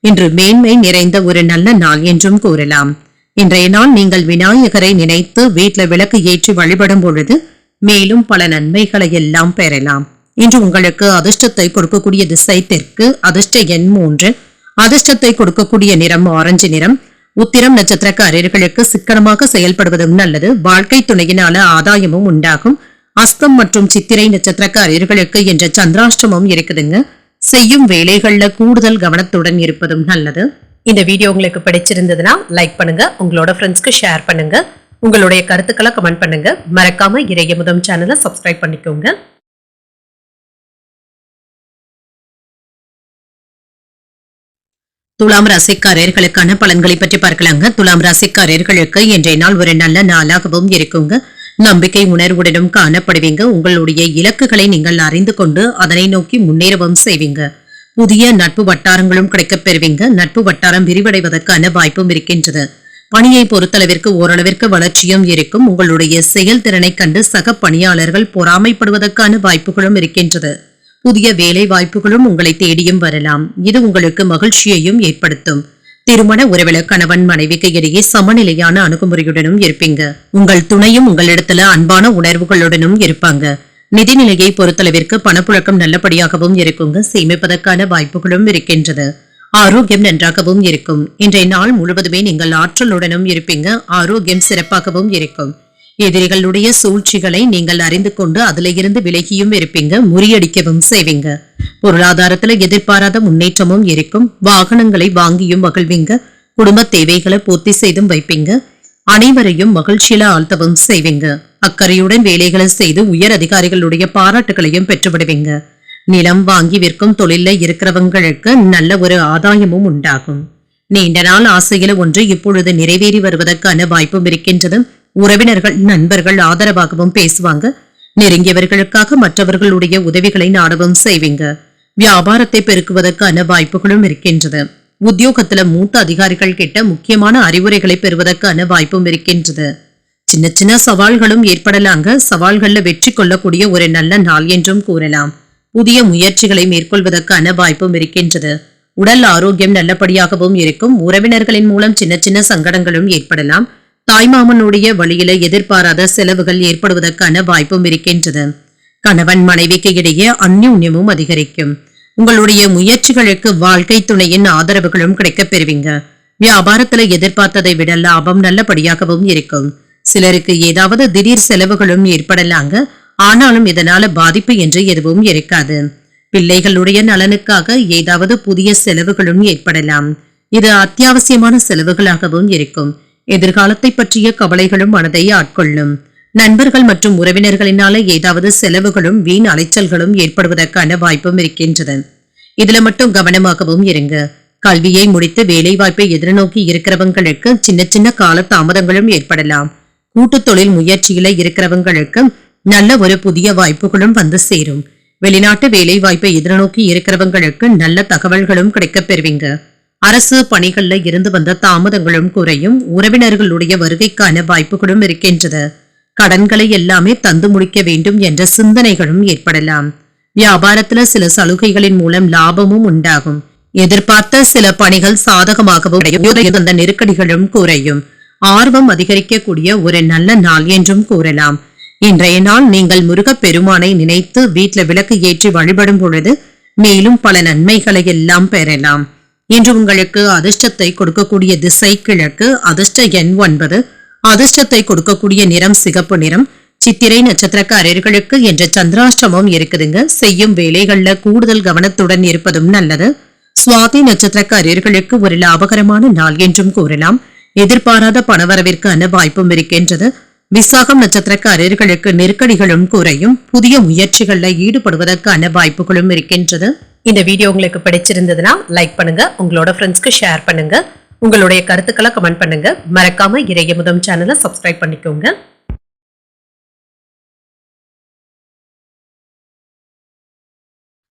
இன்று மேன்மை நிறைந்த ஒரு நல்ல நாள் என்றும் கூறலாம். இன்றைய நாள் நீங்கள் விநாயகரை நினைத்து வீட்டில் விளக்கு ஏற்றி வழிபடும் பொழுது மேலும் பல நன்மைகளை எல்லாம் பெறலாம். இன்று உங்களுக்கு அதிர்ஷ்டத்தை கொடுக்கக்கூடிய திசை தெற்கு. அதிர்ஷ்ட எண் 3. அதிர்ஷ்டத்தை கொடுக்கக்கூடிய நிறம் ஆரஞ்சு நிறம். உத்திரம் நட்சத்திரக்காரர்களுக்கு சிக்கனமாக செயல்படுவதும் நல்லது. வாழ்க்கை துணையினால ஆதாயமும் உண்டாகும். அஸ்தம் மற்றும் சித்திரை நட்சத்திரக்காரர்களுக்கு என்ற சந்திராஷ்டமம் இருக்குதுங்க. செய்யும் வேலைகள்ல கூடுதல் கவனத்துடன் இருப்பதும் நல்லது. இந்த வீடியோ உங்களுக்கு பிடிச்சிருந்ததுன்னா லைக் பண்ணுங்க, உங்களோட ஃப்ரெண்ட்ஸ்க்கு ஷேர் பண்ணுங்க, உங்களுடைய கருத்துக்களை கமெண்ட் பண்ணுங்க. மறக்காம இறையமுதம் சேனலை சப்ஸ்கிரைப் பண்ணிக்கோங்க. துலாம் ராசிக்காரர்களுக்கான பலன்களை பற்றி பார்க்கலாங்க. துலாம் ராசிக்காரர்களுக்கு இன்றைய நாள் ஒரு நல்ல நாளாகவும் இருக்குங்க. நம்பிக்கை உணர்வுடனும் காணப்படுவீங்க. உங்களுடைய இலக்குகளை நீங்கள் அறிந்து கொண்டு அதனை நோக்கி முன்னேறவும் செய்வீங்க. புதிய நட்பு வட்டாரங்களும் கிடைக்கப் பெறுவீங்க. நட்பு வட்டாரம் விரிவடைவதற்கான வாய்ப்பும் இருக்கின்றது. பணியை பொறுத்தளவிற்கு ஓரளவிற்கு வளர்ச்சியும் இருக்கும். உங்களுடைய செயல்திறனை கண்டு சக பணியாளர்கள் பொறாமைப்படுவதற்கான வாய்ப்புகளும் இருக்கின்றது. புதிய வேலை வாய்ப்புகளும் உங்களை தேடியும் வரலாம். இது உங்களுக்கு மகிழ்ச்சியையும் ஏற்படுத்தும். திருமண உறவில கணவன் மனைவிக்கு இடையே சமநிலையான அணுகுமுறையுடனும் இருப்பீங்க. உங்கள் துணையும் உங்களிடத்துல அன்பான உணர்வுகளுடனும் இருப்பாங்க. நிதிநிலையை பொறுத்தளவிற்கு பணப்புழக்கம் நல்லபடியாகவும் இருக்குங்க. சேமிப்பதற்கான வாய்ப்புகளும் இருக்கின்றது. ஆரோக்கியம் நன்றாகவும் இருக்கும். இன்றைய நாள் முழுவதுமே நீங்கள் ஆற்றலுடனும் இருப்பீங்க. ஆரோக்கியம் சிறப்பாகவும் இருக்கும். எதிரிகளுடைய சூழ்ச்சிகளை நீங்கள் அறிந்து கொண்டு அதுல இருந்து விலகியும் இருப்பீங்க. முறியடிக்கவும் செய்வீங்க. பொருளாதாரத்துல எதிர்பாராத முன்னேற்றமும் இருக்கும். வாகனங்களை வாங்கியும் மகிழ்வீங்க. குடும்ப தேவைகளை பூர்த்தி செய்தும் வைப்பீங்க. அனைவரையும் மகிழ்ச்சியில ஆழ்த்தவும் செய்வீங்க. அக்கறையுடன் வேலைகளை செய்து உயர் அதிகாரிகளுடைய பாராட்டுகளையும் பெற்றுவிடுவீங்க. நிலம் வாங்கி விற்கும் தொழில இருக்கிறவங்களுக்கு நல்ல ஒரு ஆதாயமும் உண்டாகும். நீண்ட நாள் ஆசையில ஒன்று இப்பொழுது நிறைவேறி வருவதற்கான வாய்ப்பும் இருக்கின்றது. உறவினர்கள் நண்பர்கள் ஆதரவாகவும் பேசுவாங்க. நெருங்கியவர்களுக்காக மற்றவர்களுடைய உதவிகளை நாடவும் செய்வீங்க. வியாபாரத்தை பெருக்குவதற்கான வாய்ப்புகளும் இருக்கின்றது. உத்தியோகத்துல மூத்த அதிகாரிகள் கிட்ட முக்கியமான அறிவுரைகளை பெறுவதற்கான வாய்ப்பும் இருக்கின்றது. சின்ன சின்ன சவால்களும் ஏற்படலாங்க. சவால்கள்ல வெற்றி கொள்ளக்கூடிய ஒரு நல்ல நாள் என்றும் கூறலாம். புதிய முயற்சிகளை மேற்கொள்வதற்கான வாய்ப்பும் இருக்கின்றது. உடல் ஆரோக்கியம் நல்லபடியாகவும் இருக்கும். உறவினர்களின் மூலம் சின்ன சின்ன சங்கடங்களும் ஏற்படலாம். தாய்மாமனுடைய வழியில எதிர்பாராத செலவுகள் ஏற்படுவதற்கான வாய்ப்பும் இருக்கின்றது. கணவன் மனைவிக்கு இடையே அந்யோன்யமும் அதிகரிக்கும். உங்களுடைய முயற்சிகளுக்கு வாழ்க்கை துணையின் ஆதரவுகளும் கிடைக்கப் பெறுவீங்க. வியாபாரத்துல எதிர்பார்த்ததை விட லாபம் நல்லபடியாகவும் இருக்கும். சிலருக்கு ஏதாவது திடீர் செலவுகளும் ஏற்படலாங்க. ஆனாலும் இதனால பாதிப்பு என்று எதுவும் இருக்காது. பிள்ளைகளுடைய நலனுக்காக ஏதாவது புதிய செலவுகளும் ஏற்படலாம். இது அத்தியாவசியமான செலவுகளாகவும் இருக்கும். எதிர்காலத்தை பற்றிய கவலைகளும் மனதை ஆட்கொள்ளும். நண்பர்கள் மற்றும் உறவினர்களினால ஏதாவது செலவுகளும் வீண் அலைச்சல்களும் ஏற்படுவதற்கான வாய்ப்பும் இருக்கின்றது. இதுல மட்டும் கவனமாகவும் இருங்க. கல்வியை முடித்து வேலை வாய்ப்பை எதிர்நோக்கி இருக்கிறவங்களுக்கு சின்ன சின்ன கால தாமதங்களும் ஏற்படலாம். கூட்டு தொழில் முயற்சியில இருக்கிறவங்களுக்கு நல்ல ஒரு புதிய வாய்ப்புகளும் வந்து சேரும். வெளிநாட்டு வேலை வாய்ப்பை எதிர்நோக்கி இருக்கிறவங்களுக்கு நல்ல தகவல்களும் கிடைக்கப் பெறுவீங்க. அரசு பணிகள்ல இருந்து வந்த தாமதங்களும் குறையும். உறவினர்களுடைய வருகைக்கான வாய்ப்புகளும் இருக்கின்றது. கடன்களை எல்லாமே தந்து முடிக்க வேண்டும் என்ற சிந்தனைகளும் ஏற்படலாம். வியாபாரத்துல சில சலுகைகளின் மூலம் லாபமும் உண்டாகும். எதிர்பார்த்த சில பணிகள் சாதகமாகவும் அந்த நெருக்கடிகளும் குறையும். ஆர்வம் அதிகரிக்கக்கூடிய ஒரு நல்ல நாள் என்றும் கூறலாம். இன்றைய நாள் நீங்கள் முருகப் பெருமானை நினைத்து வீட்டுல விளக்கு ஏற்றி வழிபடும் பொழுது மேலும் பல நன்மைகளை எல்லாம் பெறலாம். இன்று உங்களுக்கு அதிர்ஷ்டத்தை கொடுக்கக்கூடிய திசை கிழக்கு. அதிர்ஷ்ட எண் 9. அதிர்ஷ்டத்தை கொடுக்கக்கூடிய நிறம் சிகப்பு நிறம். சித்திரை நட்சத்திரக்காரர்களுக்கு என்ற சந்திராஷ்டமம் இருக்குதுங்க. செய்யும் வேலைகள்ல கூடுதல் கவனத்துடன் இருப்பதும் நல்லது. சுவாதி நட்சத்திரக்காரர்களுக்கு ஒரு லாபகரமான நாள் என்றும் கூறலாம். எதிர்பாராத பணவரவிற்கான வாய்ப்பும் இருக்கின்றது. விசாகம் நட்சத்திரக்காரர்களுக்கு நெருக்கடிகளும் குறையும். புதிய முயற்சிகள்ல ஈடுபடுவதற்கான வாய்ப்புகளும் இருக்கின்றது. இந்த வீடியோ உங்களுக்கு பிடிச்சிருந்ததுன்னா லைக் பண்ணுங்க, உங்களோட ஃப்ரெண்ட்ஸ்க்கு ஷேர் பண்ணுங்க, உங்களுடைய கருத்துக்களை கமெண்ட் பண்ணுங்க. மறக்காம இறையமுதம் சேனலை சப்ஸ்கிரைப் பண்ணிக்கோங்க.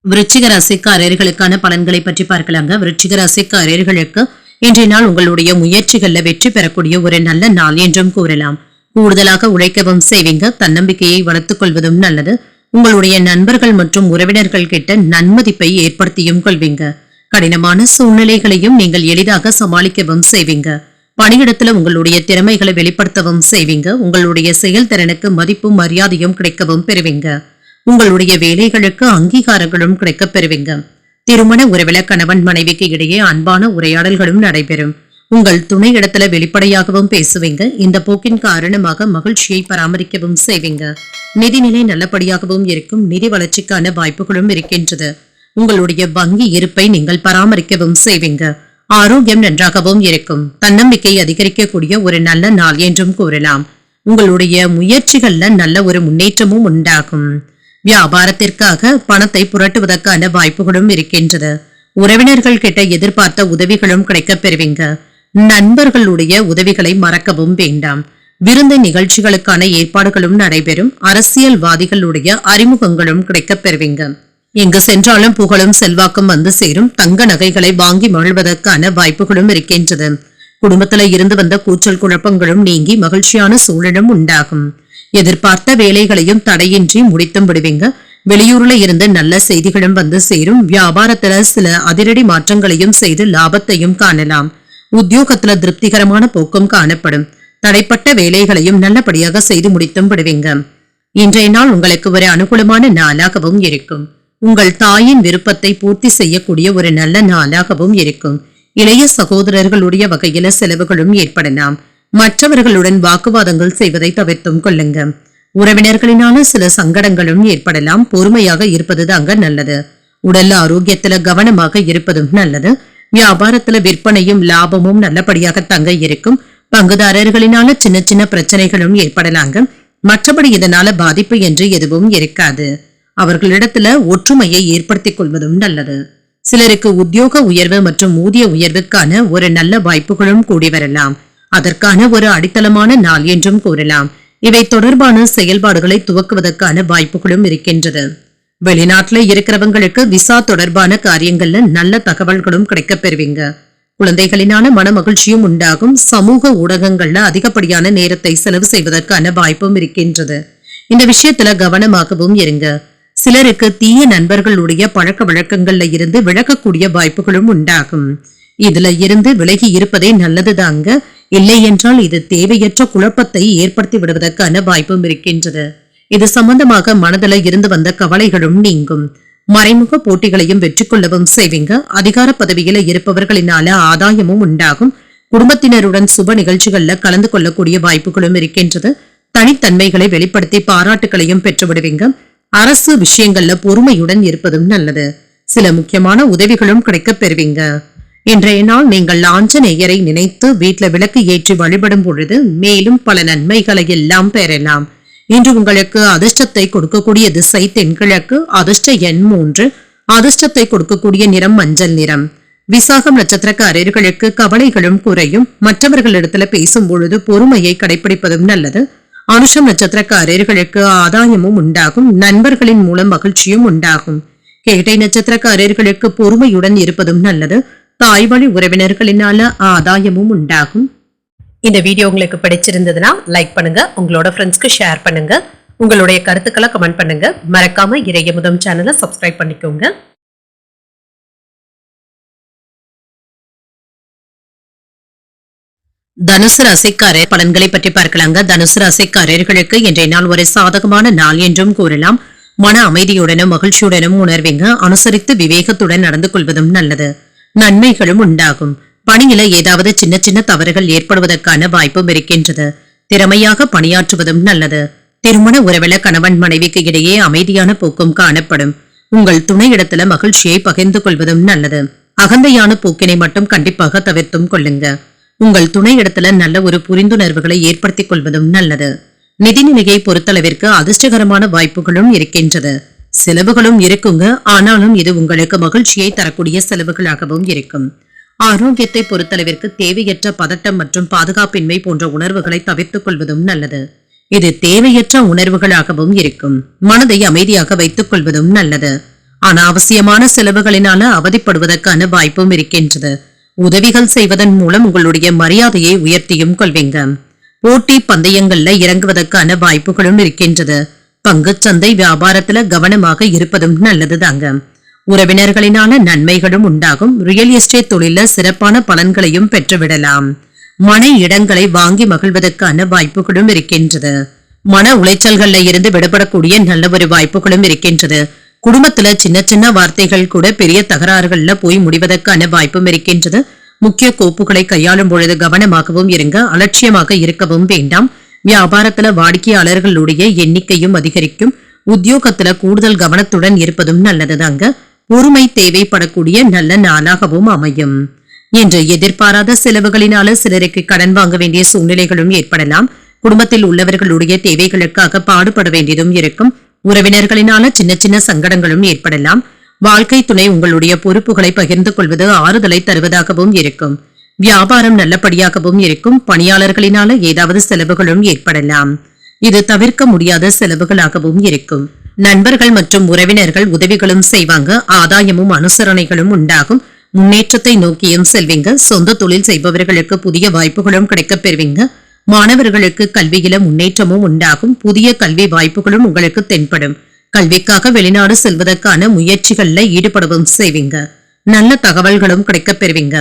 விருச்சிக ராசிக்காரர்களுக்கான பலன்களை பற்றி பார்க்கலாங்க. விருச்சிக ராசிக்காரர்களுக்கு இன்றைய நாள் உங்களுடைய முயற்சிகள்ல வெற்றி பெறக்கூடிய ஒரு நல்ல நாள் என்றும் கூறலாம். கூடுதலாக உழைக்கவும் செய்வீங்க. தன்னம்பிக்கையை வளர்த்துக் கொள்வதும் நல்லது. உங்களுடைய நண்பர்கள் மற்றும் உறவினர்கள் கிட்ட நன்மதிப்பை ஏற்படுத்தியும் கொள்வீங்க. கடினமான சூழ்நிலைகளையும் நீங்கள் எளிதாக சமாளிக்கவும் செய்வீங்க. பணியிடத்துல உங்களுடைய திறமைகளை வெளிப்படுத்தவும் செய்வீங்க. உங்களுடைய செயல்திறனுக்கு மதிப்பும் மரியாதையும் கிடைக்கவும் பெறுவீங்க. உங்களுடைய வேலைகளுக்கு அங்கீகாரங்களும் கிடைக்கப் பெறுவீங்க. திருமண உறவில கணவன் மனைவிக்கு இடையே அன்பான உரையாடல்களும் நடைபெறும். உங்கள் துணை இடத்துல வெளிப்படையாகவும் பேசுவீங்க. இந்த போக்கின் காரணமாக மகிழ்ச்சியை பராமரிக்கவும் செய்வீங்க. நிதிநிலை நல்லபடியாகவும் இருக்கும். நிதி வளர்ச்சிக்கான வாய்ப்புகளும் இருக்கின்றது. உங்களுடைய வங்கி இருப்பை நீங்கள் பராமரிக்கவும் செய்வீங்க. ஆரோக்கியம் நன்றாகவும் இருக்கும். தன்னம்பிக்கை அதிகரிக்கக்கூடிய ஒரு நல்ல நாள் என்றும் கூறலாம். உங்களுடைய முயற்சிகள்ல நல்ல ஒரு முன்னேற்றமும் உண்டாகும். வியாபாரத்திற்காக பணத்தை புரட்டுவதற்கான வாய்ப்புகளும் இருக்கின்றது. உறவினர்கள் கிட்ட எதிர்பார்த்த உதவிகளும் கிடைக்கப் பெறுவீங்க. நண்பர்களுடைய உதவிகளை மறக்கவும் வேண்டாம். விருந்து நிகழ்ச்சிகளுக்கான ஏற்பாடுகளும் நடைபெறும். அரசியல்வாதிகளுடைய அறிமுகங்களும் கிடைக்கப் பெறுவீங்க. எங்கு சென்றாலும் புகழும் செல்வாக்கும் வந்து சேரும். தங்க நகைகளை வாங்கி மகிழ்வதற்கான வாய்ப்புகளும் இருக்கின்றது. குடும்பத்துல இருந்து வந்த கூச்சல் குழப்பங்களும் நீங்கி மகிழ்ச்சியான சூழலும் உண்டாகும். எதிர்பார்த்த வேலைகளையும் தடையின்றி முடித்தும் விடுவீங்க. வெளியூர்ல இருந்து நல்ல செய்திகளும் வந்து சேரும். வியாபாரத்துல சில அதிரடி மாற்றங்களையும் செய்து லாபத்தையும் காணலாம். உத்தியோகத்துல திருப்திகரமான போக்கும் காணப்படும். தடைப்பட்ட வேலைகளையும் நல்லபடியாக செய்து முடித்தும் விடுவீங்க. இன்றைய நாள் உங்களுக்கு ஒரு அனுகூலமான நாளாகவும் இருக்கும். உங்கள் தாயின் விருப்பத்தை பூர்த்தி செய்யக்கூடிய ஒரு நல்ல நாளாகவும் இருக்கும். இளைய சகோதரர்களுடைய வகையில செலவுகளும் ஏற்படலாம். மற்றவர்களுடன் வாக்குவாதங்கள் செய்வதை தவிர்த்தும் கொள்ளுங்க. உறவினர்களினால சில சங்கடங்களும் ஏற்படலாம். பொறுமையாக இருப்பது தாங்க நல்லது. உடல் ஆரோக்கியத்துல கவனமாக இருப்பதும் நல்லது. வியாபாரத்துல விற்பனையும் லாபமும் நல்லபடியாக தங்க இருக்கும். பங்குதாரர்களினால சின்ன சின்ன பிரச்சனைகளும் ஏற்படலாங்க. மற்றபடி இதனால பாதிப்பு என்று எதுவும் இருக்காது. அவர்களிடத்துல ஒற்றுமையை ஏற்படுத்திக் கொள்வதும் நல்லது. சிலருக்கு உத்தியோக உயர்வு மற்றும் ஊதிய உயர்வுக்கான ஒரு நல்ல வாய்ப்புகளும் கூடி வரலாம். அதற்கான ஒரு அடித்தளமான நாள் என்றும் கூறலாம். இவை தொடர்பான செயல்பாடுகளை துவக்குவதற்கான வாய்ப்புகளும் இருக்கின்றது. வெளிநாட்டுல இருக்கிறவங்களுக்கு விசா தொடர்பான காரியங்கள்ல நல்ல தகவல்களும் கிடைக்கப் பெறுவீங்க. குழந்தைகளினால மன மகிழ்ச்சியும் உண்டாகும். சமூக ஊடகங்கள்ல அதிகப்படியான நேரத்தை செலவு செய்வதற்கான வாய்ப்பும் இருக்கின்றது. இந்த விஷயத்துல கவனமாகவும் இருங்க. சிலருக்கு தீய நண்பர்களுடைய பழக்க வழக்கங்கள்ல இருந்து விலகக்கூடிய வாய்ப்புகளும் உண்டாகும். இதுல இருந்து விலகி இருப்பதே நல்லதுதாங்க. இல்லை என்றால் இது தேவையற்ற குழப்பத்தை ஏற்படுத்தி விடுவதற்கான வாய்ப்பும் இருக்கின்றது. இது சம்பந்தமாக மனதில் இருந்து வந்த கவலைகளும் நீங்கும். மறைமுக போட்டிகளையும் வெற்றி கொள்ளவும் செய்வீங்க. அதிகார பதவியில இருப்பவர்களினால ஆதாயமும் உண்டாகும். குடும்பத்தினருடன் சுப நிகழ்ச்சிகள்ல கலந்து கொள்ளக்கூடிய வாய்ப்புகளும் இருக்கின்றது. தனித்தன்மைகளை வெளிப்படுத்தி பாராட்டுகளையும் பெற்று விடுவீங்க. அரசு விஷயங்கள்ல பொறுமையுடன் இருப்பதும் நல்லது. சில முக்கியமான உதவிகளும் கிடைக்கப் பெறுவீங்க. இன்றைய நாள் நீங்கள் ஆஞ்சநேயரை நினைத்து வீட்டுல விளக்கு ஏற்றி வழிபடும் பொழுது மேலும் பல நன்மைகளை எல்லாம் பெறலாம். இன்று உங்களுக்கு அதிர்ஷ்டத்தை கொடுக்கக்கூடிய திசை தென்கிழக்கு. அதிர்ஷ்ட எண் 3. அதிர்ஷ்டத்தை கொடுக்கக்கூடிய நிறம் மஞ்சள் நிறம். விசாகம் நட்சத்திரக்காரர்களுக்கு கவலைகளும் குறையும். மற்றவர்களிடத்துல பேசும் பொழுது பொறுமையை கடைபிடிப்பதும் நல்லது. அனுஷம் நட்சத்திரக்காரர்களுக்கு ஆதாயமும் உண்டாகும். நண்பர்களின் மூலம் மகிழ்ச்சியும் உண்டாகும். கேட்டை நட்சத்திரக்காரர்களுக்கு பொறுமையுடன் இருப்பதும் நல்லது. தாய் வழி உறவினர்களினால ஆதாயமும் உண்டாகும். இந்த வீடியோ உங்களுக்கு பிடிச்சிருந்ததுன்னா லைக் பண்ணுங்க. உங்களோட ஃப்ரெண்ட்ஸ்க்கு ஷேர் பண்ணுங்க. உங்களுடைய கருத்துக்களை கமெண்ட் பண்ணுங்க. மறக்காம இறையமுதம் சேனலை சப்ஸ்கிரைப் பண்ணிக்கோங்க. தனுசு ராசிக்காரர் பலன்களை பற்றி பார்க்கலாங்க. தனுசு ராசிக்காரர்களுக்கு இன்றைய நாள் ஒரு சாதகமான நாள் என்றும் கூறலாம். மன அமைதியுடனும் மகிழ்ச்சியுடனும் உணர்வீங்க. அனுசரித்து விவேகத்துடன் நடந்து கொள்வதும் நல்லது. நன்மைகளும் உண்டாகும். பணியில ஏதாவது சின்ன சின்ன தவறுகள் ஏற்படுவதற்கான வாய்ப்பும் இருக்கின்றது. திறமையாக பணியாற்றுவதும் நல்லது. திருமண உறவில கணவன் மனைவிக்கு இடையே அமைதியான போக்கும் காணப்படும். உங்கள் துணை இடத்துல மகிழ்ச்சியை பகிர்ந்து கொள்வதும் நல்லது. அகந்தையான போக்கினை மட்டும் கண்டிப்பாக தவிர்த்தும் கொள்ளுங்க. உங்கள் துணை இடத்துல நல்ல ஒரு புரிந்துணர்வுகளை ஏற்படுத்திக் கொள்வதும் நல்லது. நிதிநிலையை பொறுத்தளவிற்கு அதிர்ஷ்டகரமான வாய்ப்புகளும் இருக்கின்றது. செலவுகளும் இருக்குங்க. ஆனாலும் இது உங்களுக்கு மகிழ்ச்சியை தரக்கூடிய செலவுகளாகவும் இருக்கும். ஆரோக்கியத்தை பொறுத்தளவிற்கு தேவையற்ற பதட்டம் மற்றும் பாதுகாப்பின்மை போன்ற உணர்வுகளை தவிர்த்துக் கொள்வதும் நல்லது. இது தேவையற்ற உணர்வுகளாகவும் இருக்கும். மனதை அமைதியாக வைத்துக் கொள்வதும் நல்லது. அனாவசியமான செலவுகளினால அவதிப்படுவதற்கான வாய்ப்பும் இருக்கின்றது. உதவிகள் செய்வதன் மூலம் உங்களுடைய மரியாதையை உயர்த்தியும் கொள்வீங்க. போட்டி பந்தயங்கள்ல இறங்குவதற்கான வாய்ப்புகளும் இருக்கின்றது. பங்குச்சந்தை வியாபாரத்துல கவனமாக இருப்பதும் நல்லது தாங்க. உறவினர்களினால நன்மைகளும் உண்டாகும். ரியல் எஸ்டேட் தொழில சிறப்பான பலன்களையும் பெற்றுவிடலாம். மன இடங்களை வாங்கி மகிழ்வதற்கான வாய்ப்புகளும் இருக்கின்றது. மன உளைச்சல்கள்ல இருந்து விடுபடக்கூடிய நல்ல ஒரு வாய்ப்புகளும் இருக்கின்றது. குடும்பத்துல சின்ன சின்ன வார்த்தைகள் கூட பெரிய தகராறுகள்ல போய் முடிவதற்கான வாய்ப்பும் இருக்கின்றது. முக்கிய கோப்புகளை கையாளும் பொழுது கவனமாகவும் இருங்க. அலட்சியமாக இருக்கவும் வேண்டாம். வியாபாரத்துல வாடிக்கையாளர்களுடைய எண்ணிக்கையும் அதிகரிக்கும். உத்தியோகத்துல கூடுதல் கவனத்துடன் இருப்பதும் நல்லதுதாங்க. பொறுமை தேவைப்படக்கூடிய நல்ல நாளாகவும் அமையும். என்று எதிர்பாராத செலவுகளினால சிலருக்கு கடன் வாங்க வேண்டிய சூழ்நிலைகளும் ஏற்படலாம். குடும்பத்தில் உள்ளவர்களுடைய தேவைகளுக்காக பாடுபட வேண்டியதும் இருக்கும். உறவினர்களினால சின்ன சின்ன சங்கடங்களும் ஏற்படலாம். வாழ்க்கை துணை உங்களுடைய பொறுப்புகளை பகிர்ந்து கொள்வது ஆறுதலை தருவதாகவும் இருக்கும். வியாபாரம் நல்லபடியாகவும் இருக்கும். பணியாளர்களினால ஏதாவது செலவுகளும் ஏற்படலாம். இது தவிர்க்க முடியாத செலவுகளாகவும் இருக்கும். நண்பர்கள் மற்றும் உறவினர்கள் உதவிகளும் செய்வாங்க. ஆதாயமும் அனுசரணைகளும் உண்டாகும். முன்னேற்றத்தை நோக்கியும் செல்வீங்க. சொந்த தொழில் செய்பவர்களுக்கு புதிய வாய்ப்புகளும் கிடைக்கப் பெறுவீங்க. மாணவர்களுக்கு கல்வியில முன்னேற்றமும் உண்டாகும். புதிய கல்வி வாய்ப்புகளும் உங்களுக்கு தென்படும். கல்விக்காக வெளிநாடு செல்வதற்கான முயற்சிகள்ல ஈடுபடவும் செய்வீங்க. நல்ல தகவல்களும் கிடைக்கப் பெறுவீங்க.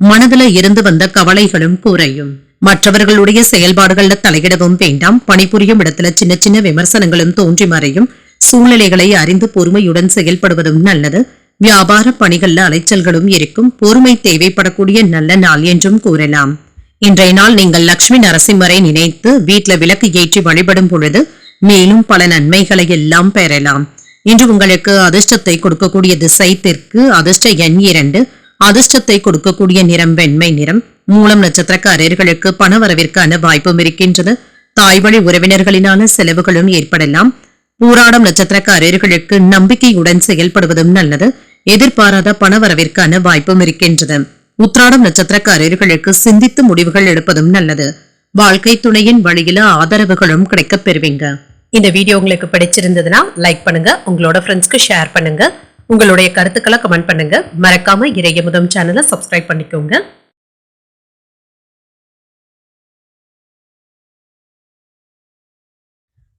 மனதுல இருந்து வந்த கவலைகளும் குறையும். மற்றவர்களுடைய செயல்பாடுகள்ல தலையிடவும் வேண்டாம். பணிபுரியும் இடத்துல சின்ன சின்ன விமர்சனங்களும் தோன்றி மறையும். சூழ்நிலைகளை அறிந்து பொறுமையுடன் செயல்படுவதும் நல்லது. வியாபார பணிகள்ல அலைச்சல்களும் இருக்கும். பொறுமை தேவைப்படக்கூடிய நல்ல நாள் என்றும் கூறலாம். இன்றைய நாள் நீங்கள் லட்சுமி நரசிம்மரை நினைத்து வீட்டுல விளக்கு ஏற்றி வழிபடும் பொழுது மேலும் பல நன்மைகளை எல்லாம் பெறலாம். இன்று உங்களுக்கு அதிர்ஷ்டத்தை கொடுக்கக்கூடிய திசை தெற்கு. அதிர்ஷ்ட எண் 2. அதிர்ஷ்டத்தை கொடுக்கக்கூடிய நிறம் வெண்மை நிறம். மூலம் நட்சத்திரக்காரர்களுக்கு பணவரவிற்கான வாய்ப்பும் இருக்கின்றது. தாய்வழி உறவினர்களினான செலவுகளும் ஏற்படலாம். பூராடம் நட்சத்திரக்காரர்களுக்கு நம்பிக்கையுடன் செயல்படுவதும் நல்லது. எதிர்பாராத பணவரவிற்கான வாய்ப்பும் இருக்கின்றது. உத்திராடம் நட்சத்திரக்காரர்களுக்கு சிந்தித்து முடிவுகள் எடுப்பதும் நல்லது. வாழ்க்கை துணையின் வழியில ஆதரவுகளும் கிடைக்கப் பெறுவீங்க. இந்த வீடியோ உங்களுக்கு பிடிச்சிருந்ததுன்னா லைக் பண்ணுங்க. உங்களோட ஃப்ரெண்ட்ஸ்க்கு ஷேர் பண்ணுங்க. உங்களுடைய கருத்துக்களை கமெண்ட் பண்ணுங்க. மறக்காம இறையமுதம் சேனலை சப்ஸ்கிரைப் பண்ணிக்கோங்க.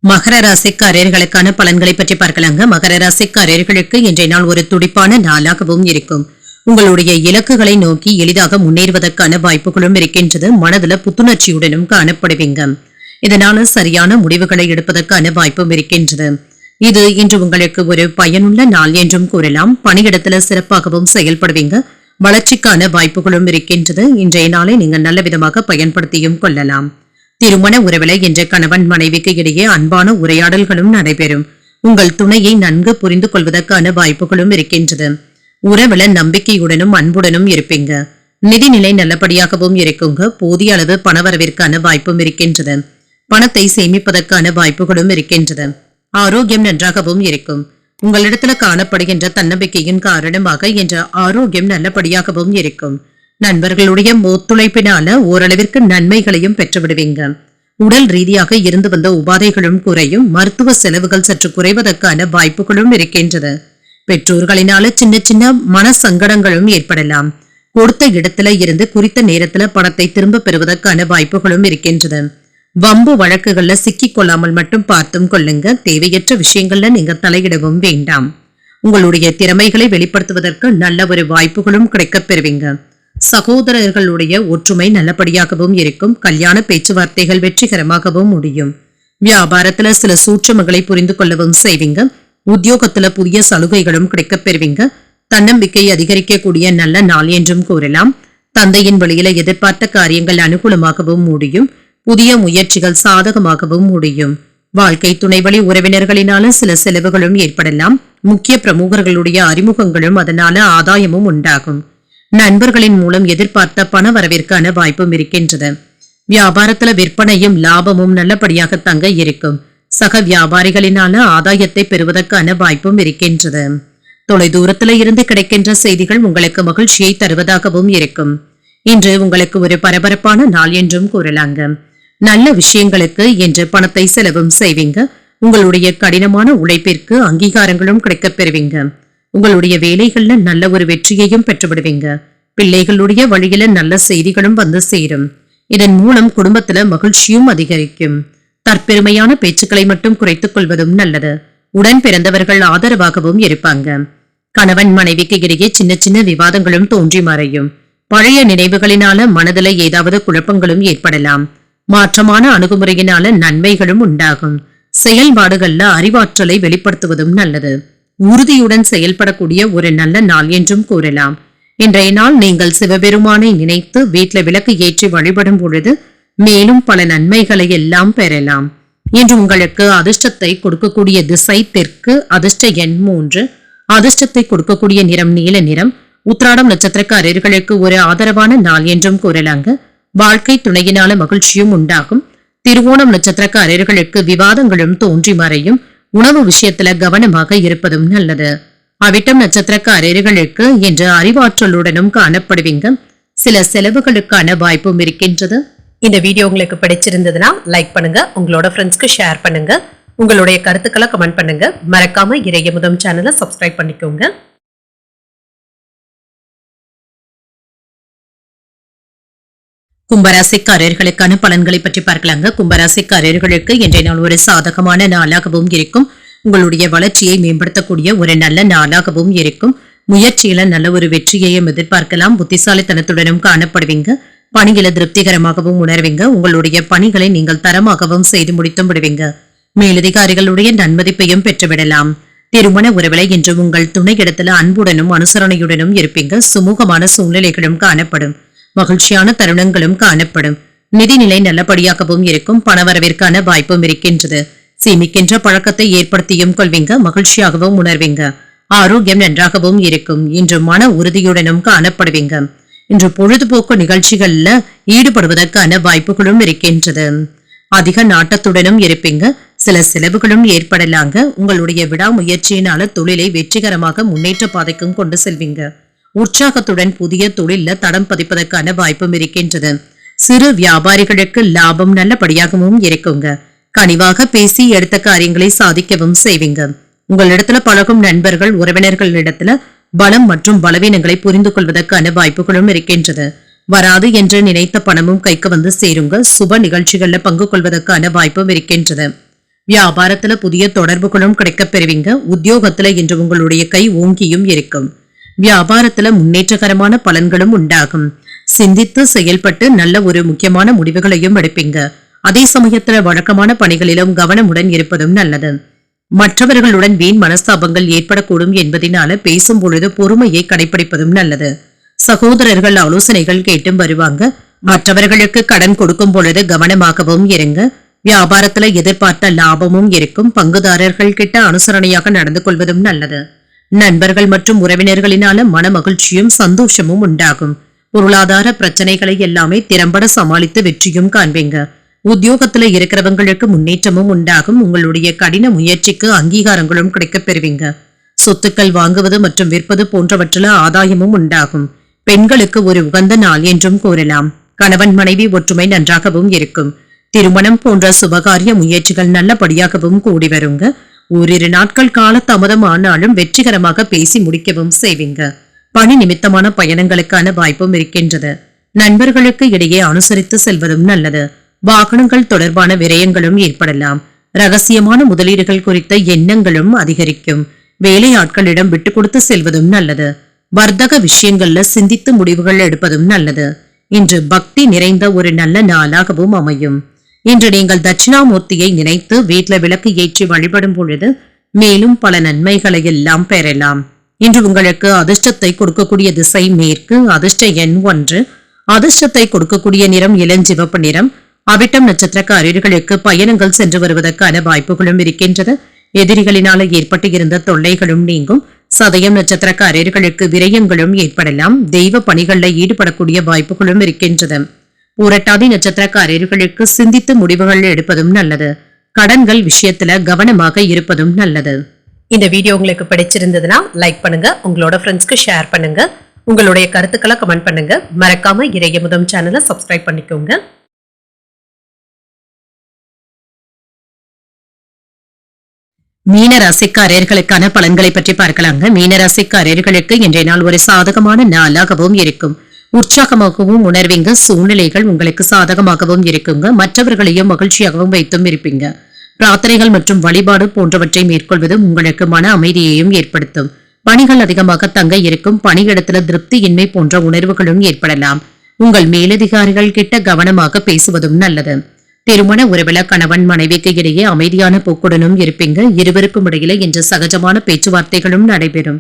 மகர ராசிக்காரர்களுக்கான பலன்களை பற்றி பார்க்கலாங்க. மகர ராசிக்காரர்களுக்கு இன்றைய நாள் ஒரு துடிப்பான நாளாகவும் இருக்கும். உங்களுடைய இலக்குகளை நோக்கி எளிதாக முன்னேறுவதற்கான வாய்ப்புகளும் இருக்கின்றது. மனதுல புத்துணர்ச்சியுடனும் காணப்படுவீங்க. இதனால சரியான முடிவுகளை எடுப்பதற்கான வாய்ப்பும் இருக்கின்றது. இது இன்று உங்களுக்கு ஒரு பயனுள்ள நாள் என்றும் கூறலாம். பணியிடத்துல சிறப்பாகவும் செயல்படுவீங்க. வளர்ச்சிக்கான வாய்ப்புகளும் இருக்கின்றது. இன்றைய நாளை நீங்க நல்ல விதமாக பயன்படுத்தியும் கொள்ளலாம். திருமண உறவில இன்று கணவன் மனைவிக்கு இடையே அன்பான உரையாடல்களும் நடைபெறும். உங்கள் துணையை நன்கு புரிந்து கொள்வதற்கான வாய்ப்புகளும் இருக்கின்றது. உறவுல நம்பிக்கையுடனும் அன்புடனும் இருப்பீங்க. நிதிநிலை நல்லபடியாகவும் இருக்குங்க. போதிய அளவு பணவரவிற்கான வாய்ப்பும் இருக்கின்றது. பணத்தை சேமிப்பதற்கான வாய்ப்புகளும் இருக்கின்றது. ஆரோக்கியம் நன்றாகவும் இருக்கும். உங்களிடத்துல காணப்படுகின்ற தன்னம்பிக்கையின் காரணமாக இன்று ஆரோக்கியம் நல்லபடியாகவும் இருக்கும். நண்பர்களுடைய ஒத்துழைப்பினால ஓரளவிற்கு நன்மைகளையும் பெற்றுவிடுவீங்க. உடல் ரீதியாக இருந்து வந்த உபாதைகளும் குறையும். மருத்துவ செலவுகள் சற்று குறைவதற்கான வாய்ப்புகளும் இருக்கின்றது. பெற்றோர்களினால சின்ன சின்ன மன சங்கடங்களும் ஏற்படலாம். கொடுத்த இடத்துல இருந்து குறித்த நேரத்துல பணத்தை திரும்ப பெறுவதற்கான வாய்ப்புகளும் இருக்கின்றது. வம்பு வழக்குகள்ல சிக்கிக் கொள்ளாமல் மட்டும் பார்த்தும் கொள்ளுங்க. தேவையற்ற விஷயங்கள்ல நீங்க தலையிடவும் வேண்டாம். உங்களுடைய திறமைகளை வெளிப்படுத்துவதற்கு நல்ல ஒரு வாய்ப்புகளும் கிடைக்கப் பெறுவீங்க. சகோதரர்களுடைய ஒற்றுமை நல்லபடியாகவும் இருக்கும். கல்யாண பேச்சுவார்த்தைகள் வெற்றிகரமாகவும் முடியும். வியாபாரத்துல சில சூட்சமங்களை புரிந்து கொள்ளவும் செய்வீங்க. உத்தியோகத்துல புதிய சலுகைகளும் கிடைக்கப் பெறுவீங்க. தன்னம்பிக்கை அதிகரிக்கக்கூடிய நல்ல நாள் என்றும் கூறலாம். தந்தையின் வழியில எதிர்பார்த்த காரியங்கள் அனுகூலமாகவும் முடியும். புதிய முயற்சிகள் சாதகமாகவும் முடியும். வாழ்க்கை துணை வழி உறவினர்களினால சில செலவுகளும் ஏற்படலாம். முக்கிய பிரமுகர்களுடைய அறிமுகங்களும் அதனால ஆதாயமும் உண்டாகும். நண்பர்களின் மூலம் எதிர்பார்த்த பண வரவிற்கான வாய்ப்பும் இருக்கின்றது. வியாபாரத்துல விற்பனையும் லாபமும் நல்லபடியாக தங்க இருக்கும். சக வியாபாரிகளினால ஆதாயத்தை பெறுவதற்கான வாய்ப்பும் இருக்கின்றது. தொலைதூரத்துல இருந்து கிடைக்கின்ற செய்திகள் உங்களுக்கு மகிழ்ச்சியை தருவதாகவும் இருக்கும். இன்று உங்களுக்கு ஒரு பரபரப்பான நாள் என்றும் கூறலாங்க. நல்ல விஷயங்களுக்கு என்று பணத்தை செலவும் செய்வீங்க. உங்களுடைய கடினமான உழைப்பிற்கு அங்கீகாரங்களும் கிடைக்கப் பெறுவீங்க. உங்களுடைய வேலைகள்ல நல்ல ஒரு வெற்றியையும் பெற்றுவிடுவீங்க. பிள்ளைகளுடைய வழியில நல்ல செய்திகளும் வந்து சேரும். இதன் மூலம் குடும்பத்துல மகிழ்ச்சியும் அதிகரிக்கும். தற்பெருமையான பேச்சுக்களை மட்டும் குறைத்துக் கொள்வதும் நல்லது. உடன் பிறந்தவர்கள் ஆதரவாகவும் இருப்பாங்க. கணவன் மனைவிக்கு இடையே சின்ன சின்ன விவாதங்களும் தோன்றி மறையும். பழைய நினைவுகளினால மனதில ஏதாவது குழப்பங்களும் ஏற்படலாம். மாற்றமான அணுகுமுறையினால நன்மைகளும் உண்டாகும். செயல்பாடுகள்ல அறிவாற்றலை வெளிப்படுத்துவதும் நல்லது. உறுதியுடன் செயல்படக்கூடிய ஒரு நல்ல நாள் என்றும் கூறலாம். இன்றைய நாள் நீங்கள் சிவபெருமானை நினைத்து வீட்டுல விளக்கு ஏற்றி வழிபடும் பொழுது மேலும் பல நன்மைகளை எல்லாம் பெறலாம். இன்று உங்களுக்கு அதிர்ஷ்டத்தை கொடுக்கக்கூடிய திசை தெற்கு, அதிர்ஷ்ட எண் 3, அதிர்ஷ்டத்தை கொடுக்கக்கூடிய நிறம் நீல நிறம். உத்திராடம் நட்சத்திரக்காரர்களுக்கு ஒரு ஆதரவான நாள் என்றும் கூறலாங்க. வாழ்க்கை துணையினால மகிழ்ச்சியும் உண்டாகும். திருவோணம் நட்சத்திரக்காரர்களுக்கு விவாதங்களும் தோன்றி மறையும். உணவு விஷயத்துல கவனமாக இருப்பதும் நல்லது. அவிட்டம் நட்சத்திரக்காரர்களுக்கு இன்று அறிவாற்றலுடனும் காணப்படுவீங்க. சில செலவுகளுக்கான வாய்ப்பும் இருக்கின்றது. இந்த வீடியோ உங்களுக்கு பிடிச்சிருந்ததுன்னா லைக் பண்ணுங்க, உங்களோட ஃப்ரெண்ட்ஸ்க்கு ஷேர் பண்ணுங்க, உங்களுடைய கருத்துக்களை கமெண்ட் பண்ணுங்க. மறக்காம இறையமுதம் சேனலை சப்ஸ்கிரைப் பண்ணிக்கோங்க. கும்பராசிக்காரர்களுக்கான பலன்களை பற்றி பார்க்கலாங்க. கும்பராசிக்காரர்களுக்கு இன்றைய நாள் ஒரு சாதகமான நாளாகவும் இருக்கும். உங்களுடைய வளர்ச்சியை மேம்படுத்தக்கூடிய ஒரு நல்ல நாளாகவும் இருக்கும். முயற்சியில நல்ல ஒரு வெற்றியையும் எதிர்பார்க்கலாம். புத்திசாலித்தனத்துடனும் காணப்படுவீங்க. பணிகளை திருப்திகரமாகவும் உணர்வீங்க. உங்களுடைய பணிகளை நீங்கள் தரமாகவும் செய்து முடித்தும் விடுவீங்க. மேலதிகாரிகளுடைய நன்மதிப்பையும் பெற்றுவிடலாம். திருமண உறவுகளை இன்று உங்கள் துணையிடத்துல அன்புடனும் அனுசரணையுடனும் இருப்பீங்க. சுமூகமான சூழ்நிலைகளும் காணப்படும். மகிழ்ச்சியான தருணங்களும் காணப்படும். நிதிநிலை நல்லபடியாகவும் இருக்கும். பணவரவிற்கான வாய்ப்பும் இருக்கின்றது. சேமிக்கின்ற பழக்கத்தை ஏற்படுத்தியும் கொள்வீங்க. மகிழ்ச்சியாகவும் உணர்வீங்க. ஆரோக்கியம் நன்றாகவும் இருக்கும். இன்று மன உறுதியுடனும் காணப்படுவீங்க. இன்று பொழுதுபோக்கு நிகழ்ச்சிகள்ல ஈடுபடுவதற்கான வாய்ப்புகளும் இருக்கின்றது. அதிக நாட்டத்துடனும் இருப்பீங்க. சில செலவுகளும் ஏற்படலாங்க. உங்களுடைய விடாமுயற்சியினால தொழிலை வெற்றிகரமாக முன்னேற்ற பாதைக்கும் கொண்டு செல்வீங்க. உற்சாகத்துடன் புதிய தொழில தடம் பதிப்பதற்கான வாய்ப்பும் இருக்கின்றது. சிறு வியாபாரிகளுக்கு லாபம் நல்லபடியாகவும் இருக்குங்க. கனிவாக பேசி எடுத்த காரியங்களை சாதிக்கவும் செய்வீங்க. உங்களிடத்துல பழகும் நண்பர்கள் உறவினர்களிடத்துல பலம் மற்றும் பலவீனங்களை புரிந்து கொள்வதற்கான வாய்ப்புகளும் இருக்கின்றது. வராது என்று நினைத்த பணமும் கைக்கு வந்து சேருங்க. சுப நிகழ்ச்சிகள்ல பங்கு கொள்வதற்கான வாய்ப்பும் இருக்கின்றது. வியாபாரத்துல புதிய தொடர்புகளும் கிடைக்கப் பெறுவீங்க. உத்தியோகத்துல இன்று உங்களுடைய கை ஓங்கியும் இருக்கும். வியாபாரத்துல முன்னேற்றகரமான பலன்களும் உண்டாகும். சிந்தித்து செயல்பட்டு நல்ல ஒரு முக்கியமான முடிவுகளையும் எடுப்பீங்க. அதே சமயத்துல வழக்கமான பணிகளிலும் கவனமுடன் இருப்பதும் நல்லது. மற்றவர்களுடன் வீண் மனஸ்தாபங்கள் ஏற்படக்கூடும் என்பதனால பேசும் பொழுது பொறுமையை கடைபிடிப்பதும் நல்லது. சகோதரர்கள் ஆலோசனைகள் கேட்டும் வருவாங்க. மற்றவர்களுக்கு கடன் கொடுக்கும் பொழுது கவனமாகவும் இருங்க. வியாபாரத்துல எதிர்பார்த்த லாபமும் இருக்கும். பங்குதாரர்கள் கிட்ட அனுசரணையாக நடந்து கொள்வதும் நல்லது. நண்பர்கள் மற்றும் உறவினர்களினால மன மகிழ்ச்சியும் சந்தோஷமும் உண்டாகும். பொருளாதார பிரச்சனைகளை எல்லாமே திறம்பட சமாளித்து வெற்றியும் காண்பீங்க. உத்தியோகத்துல இருக்கிறவங்களுக்கு முன்னேற்றமும் உண்டாகும். உங்களுடைய கடின முயற்சிக்கு அங்கீகாரங்களும் கிடைக்கப் பெறுவீங்க. சொத்துக்கள் வாங்குவது மற்றும் விற்பது போன்றவற்றில ஆதாயமும் உண்டாகும். பெண்களுக்கு ஒரு உகந்த நாள் என்றும் கூறலாம். கணவன் மனைவி ஒற்றுமை நன்றாகவும் இருக்கும். திருமணம் போன்ற சுபகாரிய முயற்சிகள் நல்லபடியாகவும் கூடி வருங்க. ஓரிரு நாட்கள் கால தாமதம் ஆனாலும் வெற்றிகரமாக பேசி முடிக்கவும் செய்வீங்க. பணி நிமித்தமான பயணங்களுக்கான வாய்ப்பும் இருக்கின்றது. நண்பர்களுக்கு இடையே அனுசரித்து செல்வதும் நல்லது. வாகனங்கள் தொடர்பான விரயங்களும் ஏற்படலாம். ரகசியமான முதலீடுகள் குறித்த எண்ணங்களும் அதிகரிக்கும். வேலையாட்களிடம் விட்டுக் கொடுத்து செல்வதும் நல்லது. வர்த்தக விஷயங்கள்ல சிந்தித்து முடிவுகள் எடுப்பதும் நல்லது. இன்று பக்தி நிறைந்த ஒரு நல்ல நாளாகவும் அமையும். இன்று நீங்கள் தட்சிணாமூர்த்தியை நினைத்து வீட்டுல விளக்கு ஏற்றி வழிபடும் பொழுது மேலும் பல நன்மைகளை எல்லாம் பெறலாம். இன்று உங்களுக்கு அதிர்ஷ்டத்தை கொடுக்கக்கூடிய திசை மேற்கு, அதிர்ஷ்ட எண் 1, அதிர்ஷ்டத்தை கொடுக்கக்கூடிய நிறம் இளஞ்சிவப்பு நிறம். அவிட்டம் நட்சத்திரக்காரர்களுக்கு பயணங்கள் சென்று வருவதற்கான வாய்ப்புகளும் இருக்கின்றது. எதிரிகளினால ஏற்பட்டு இருந்த தொல்லைகளும் நீங்கும். சதயம் நட்சத்திரக்காரர்களுக்கு விரயங்களும் ஏற்படலாம். தெய்வ பணிகள்ல ஈடுபடக்கூடிய வாய்ப்புகளும் இருக்கின்றது. பூரட்டாதி நட்சத்திரக்காரர்களுக்கு சிந்தித்து முடிவுகள் எடுப்பதும் நல்லது. கடன்கள் விஷயத்துல கவனமாக இருப்பதும் நல்லது. இந்த வீடியோ உங்களுக்கு பிடிச்சிருந்ததுன்னா லைக் பண்ணுங்க, உங்களோட ஃப்ரெண்ட்ஸ்க்கு ஷேர் பண்ணுங்க, உங்களுடைய கருத்துக்களை கமெண்ட் பண்ணுங்க. மறக்காம இறையமுதம் சேனலை சப்ஸ்கிரைப் பண்ணிக்கோங்க. மீனராசிக்காரர்களுக்கான பலன்களை பற்றி பார்க்கலாங்க. மீனராசிக்காரர்களுக்கு இன்றைய நாள் ஒரு சாதகமான நாளாகவும் இருக்கும். உற்சாகமாகவும் உணர்வீங்க. சூழ்நிலைகள் உங்களுக்கு சாதகமாகவும் இருக்குங்க. மற்றவர்களையும் மகிழ்ச்சியாகவும் வைத்தும் இருப்பீங்க. பிரார்த்தனைகள் மற்றும் வழிபாடு போன்றவற்றை மேற்கொள்வது உங்களுக்கு மன அமைதியையும் ஏற்படுத்தும். பணிகள் அதிகமாக தங்க இருக்கும். பணியிடத்துல திருப்தியின்மை போன்ற உணர்வுகளும் ஏற்படலாம். உங்கள் மேலதிகாரிகள் கிட்ட கவனமாக பேசுவதும் நல்லது. திருமண உறவுல கணவன் மனைவிக்கு இடையே அமைதியான போக்குடனும் இருப்பீங்க. இருவருக்கும் இடையில இன்று சகஜமான பேச்சுவார்த்தைகளும் நடைபெறும்.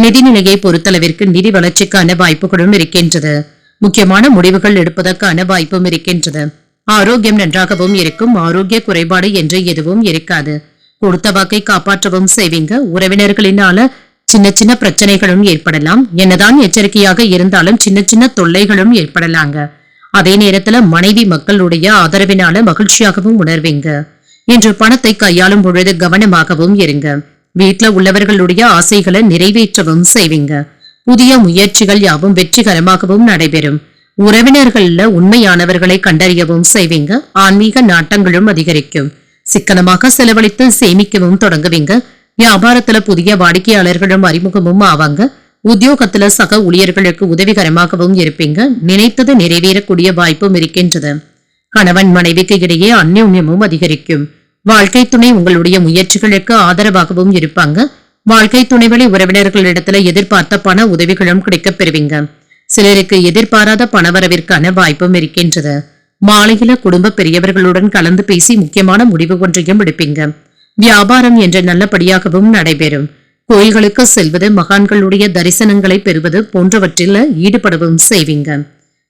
நிதிநிலையை பொறுத்தளவிற்கு நிதி வளர்ச்சிக்கான வாய்ப்புகளும் இருக்கின்றது. முக்கியமான முடிவுகள் எடுப்பதற்கான வாய்ப்பும் இருக்கின்றது. ஆரோக்கியம் நன்றாகவும் இருக்கும். ஆரோக்கிய குறைபாடு என்று எதுவும் இருக்காது. கொடுத்த வாக்கை காப்பாற்றவும் செய்வீங்க. உறவினர்களினால சின்ன சின்ன பிரச்சனைகளும் ஏற்படலாம். என்னதான் எச்சரிக்கையாக இருந்தாலும் சின்ன சின்ன தொல்லைகளும் ஏற்படலாங்க. அதே நேரத்துல மனைவி மக்களுடைய ஆதரவினால மகிழ்ச்சியாகவும் உணர்வீங்க. இன்று பணத்தை கையாளும் பொழுது கவனமாகவும் இருங்க. வீட்டுல உள்ளவர்களுடைய ஆசைகளை நிறைவேற்றவும் செய்வீங்க. புதிய முயற்சிகள் யாவும் வெற்றிகரமாகவும் நடைபெறும். உறவினர்கள்ல உண்மையானவர்களை கண்டறியவும் செய்வீங்க. ஆன்மீக நாட்டங்களும் அதிகரிக்கும். சிக்கனமாக செலவழித்து சேமிக்கவும் தொடங்குவீங்க. வியாபாரத்துல புதிய வாடிக்கையாளர்களும் அறிமுகமும் ஆவாங்க. உத்தியோகத்துல சக ஊழியர்களுக்கு உதவிகரமாகவும் இருப்பீங்க. நினைத்தது நிறைவேறக்கூடிய வாய்ப்பும் இருக்கின்றது. கணவன் மனைவிக்கு இடையே அந்யோன்யமும் அதிகரிக்கும். வாழ்க்கை துணை உங்களுடைய முயற்சிகளுக்கு ஆதரவாகவும் இருப்பாங்க. வாழ்க்கை துணைவழி உறவினர்களிடத்துல எதிர்பார்த்த பண உதவிகளும் கிடைக்கப் பெறுவீங்க. சிலருக்கு எதிர்பாராத பணவரவிற்கான வாய்ப்பும் இருக்கின்றது. மாலையில குடும்ப பெரியவர்களுடன் கலந்து பேசி முக்கியமான முடிவு ஒன்றையும் எடுப்பீங்க. வியாபாரம் என்ற நல்லபடியாகவும் நடைபெறும். கோயில்களுக்கு செல்வது, மகான்களுடைய தரிசனங்களை பெறுவது போன்றவற்றில் ஈடுபடவும் செய்வீங்க.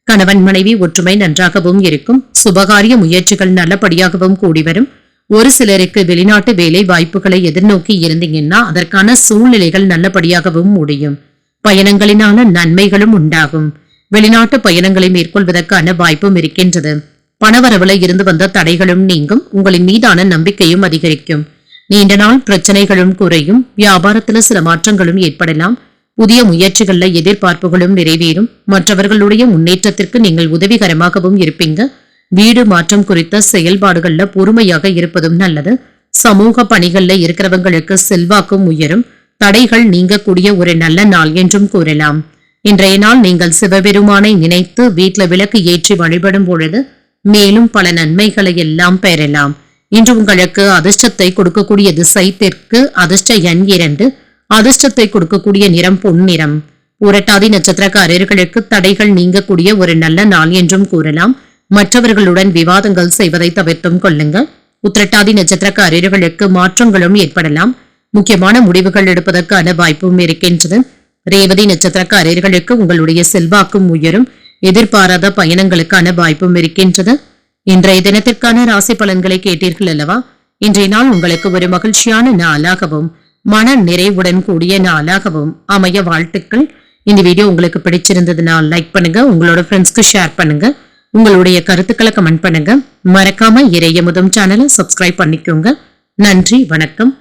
கணவன் மனைவி ஒற்றுமை நன்றாகவும் இருக்கும். சுபகாரிய முயற்சிகள் நல்லபடியாகவும் கூடி வரும். ஒரு சிலருக்கு வெளிநாட்டு வேலை வாய்ப்புகளை எதிர்நோக்கி இருந்தீங்கன்னா அதற்கான சூழ்நிலைகள் நல்லபடியாகவும் முடியும். பயணங்களினால நன்மைகளும் உண்டாகும். வெளிநாட்டு பயணங்களை மேற்கொள்வதற்கான வாய்ப்பும் இருக்கின்றது. பணவரவுல இருந்து வந்த தடைகளும் நீங்கும். உங்களின் மீதான நம்பிக்கையும் அதிகரிக்கும். நீண்ட நாள் பிரச்சனைகளும் குறையும். வியாபாரத்துல சில மாற்றங்களும் ஏற்படலாம். புதிய முயற்சிகள்ல எதிர்பார்ப்புகளும் நிறைவேறும். மற்றவர்களுடைய முன்னேற்றத்திற்கு நீங்கள் உதவிகரமாகவும் இருப்பீங்க. வீடு மாற்றம் குறித்த செயல்பாடுகள்ல பொறுமையாக இருப்பதும் நல்லது. சமூக பணிகள்ல இருக்கிறவங்களுக்கு செல்வாக்கும் உயரும். தடைகள் நீங்கக்கூடிய ஒரு நல்ல நாள் என்றும் கூறலாம். இன்றைய நாள் நீங்கள் சிவபெருமானை நினைத்து வீட்டுல விளக்கு ஏற்றி வழிபடும் பொழுது மேலும் பல நன்மைகளை எல்லாம் பெறலாம். இன்று உங்களுக்கு அதிர்ஷ்டத்தை கொடுக்கக்கூடிய திசை தெற்கு. அதிர்ஷ்ட எண் 2. அதிர்ஷ்டத்தை கொடுக்கக்கூடிய நிறம் பொன்னிறம். புரட்டாதி நட்சத்திரக்காரர்களுக்கு தடைகள் நீங்கக்கூடிய ஒரு நல்ல நாள் என்றும் கூறலாம். மற்றவர்களுடன் விவாதங்கள் செய்வதை தவிர்த்தும் கொள்ளுங்க. உத்திரட்டாதி நட்சத்திரக்காரர்களுக்கு மாற்றங்களும் ஏற்படலாம். முக்கியமான முடிவுகள் எடுப்பதற்கான வாய்ப்பும் இருக்கின்றது. ரேவதி நட்சத்திரக்காரர்களுக்கு உங்களுடைய செல்வாக்கும் உயரும். எதிர்பாராத பயணங்களுக்கான வாய்ப்பும் இருக்கின்றது. இன்றைய தினத்திற்கான ராசி பலன்களை கேட்டீர்கள் அல்லவா? இன்றைய நாள் உங்களுக்கு ஒரு மகிழ்ச்சியான நாளாகவும் மன நிறைவுடன் கூடிய நாளாகவும் அமைய வாழ்த்துக்கள். இந்த வீடியோ உங்களுக்கு பிடிச்சிருந்ததுன்னா லைக் பண்ணுங்க, உங்களோட ஃப்ரெண்ட்ஸ்க்கு ஷேர் பண்ணுங்க, உங்களுடைய கருத்துக்களை கமெண்ட் பண்ணுங்க. மறக்காம இறையமுதம் சேனலை சப்ஸ்கிரைப் பண்ணிக்கோங்க. நன்றி, வணக்கம்.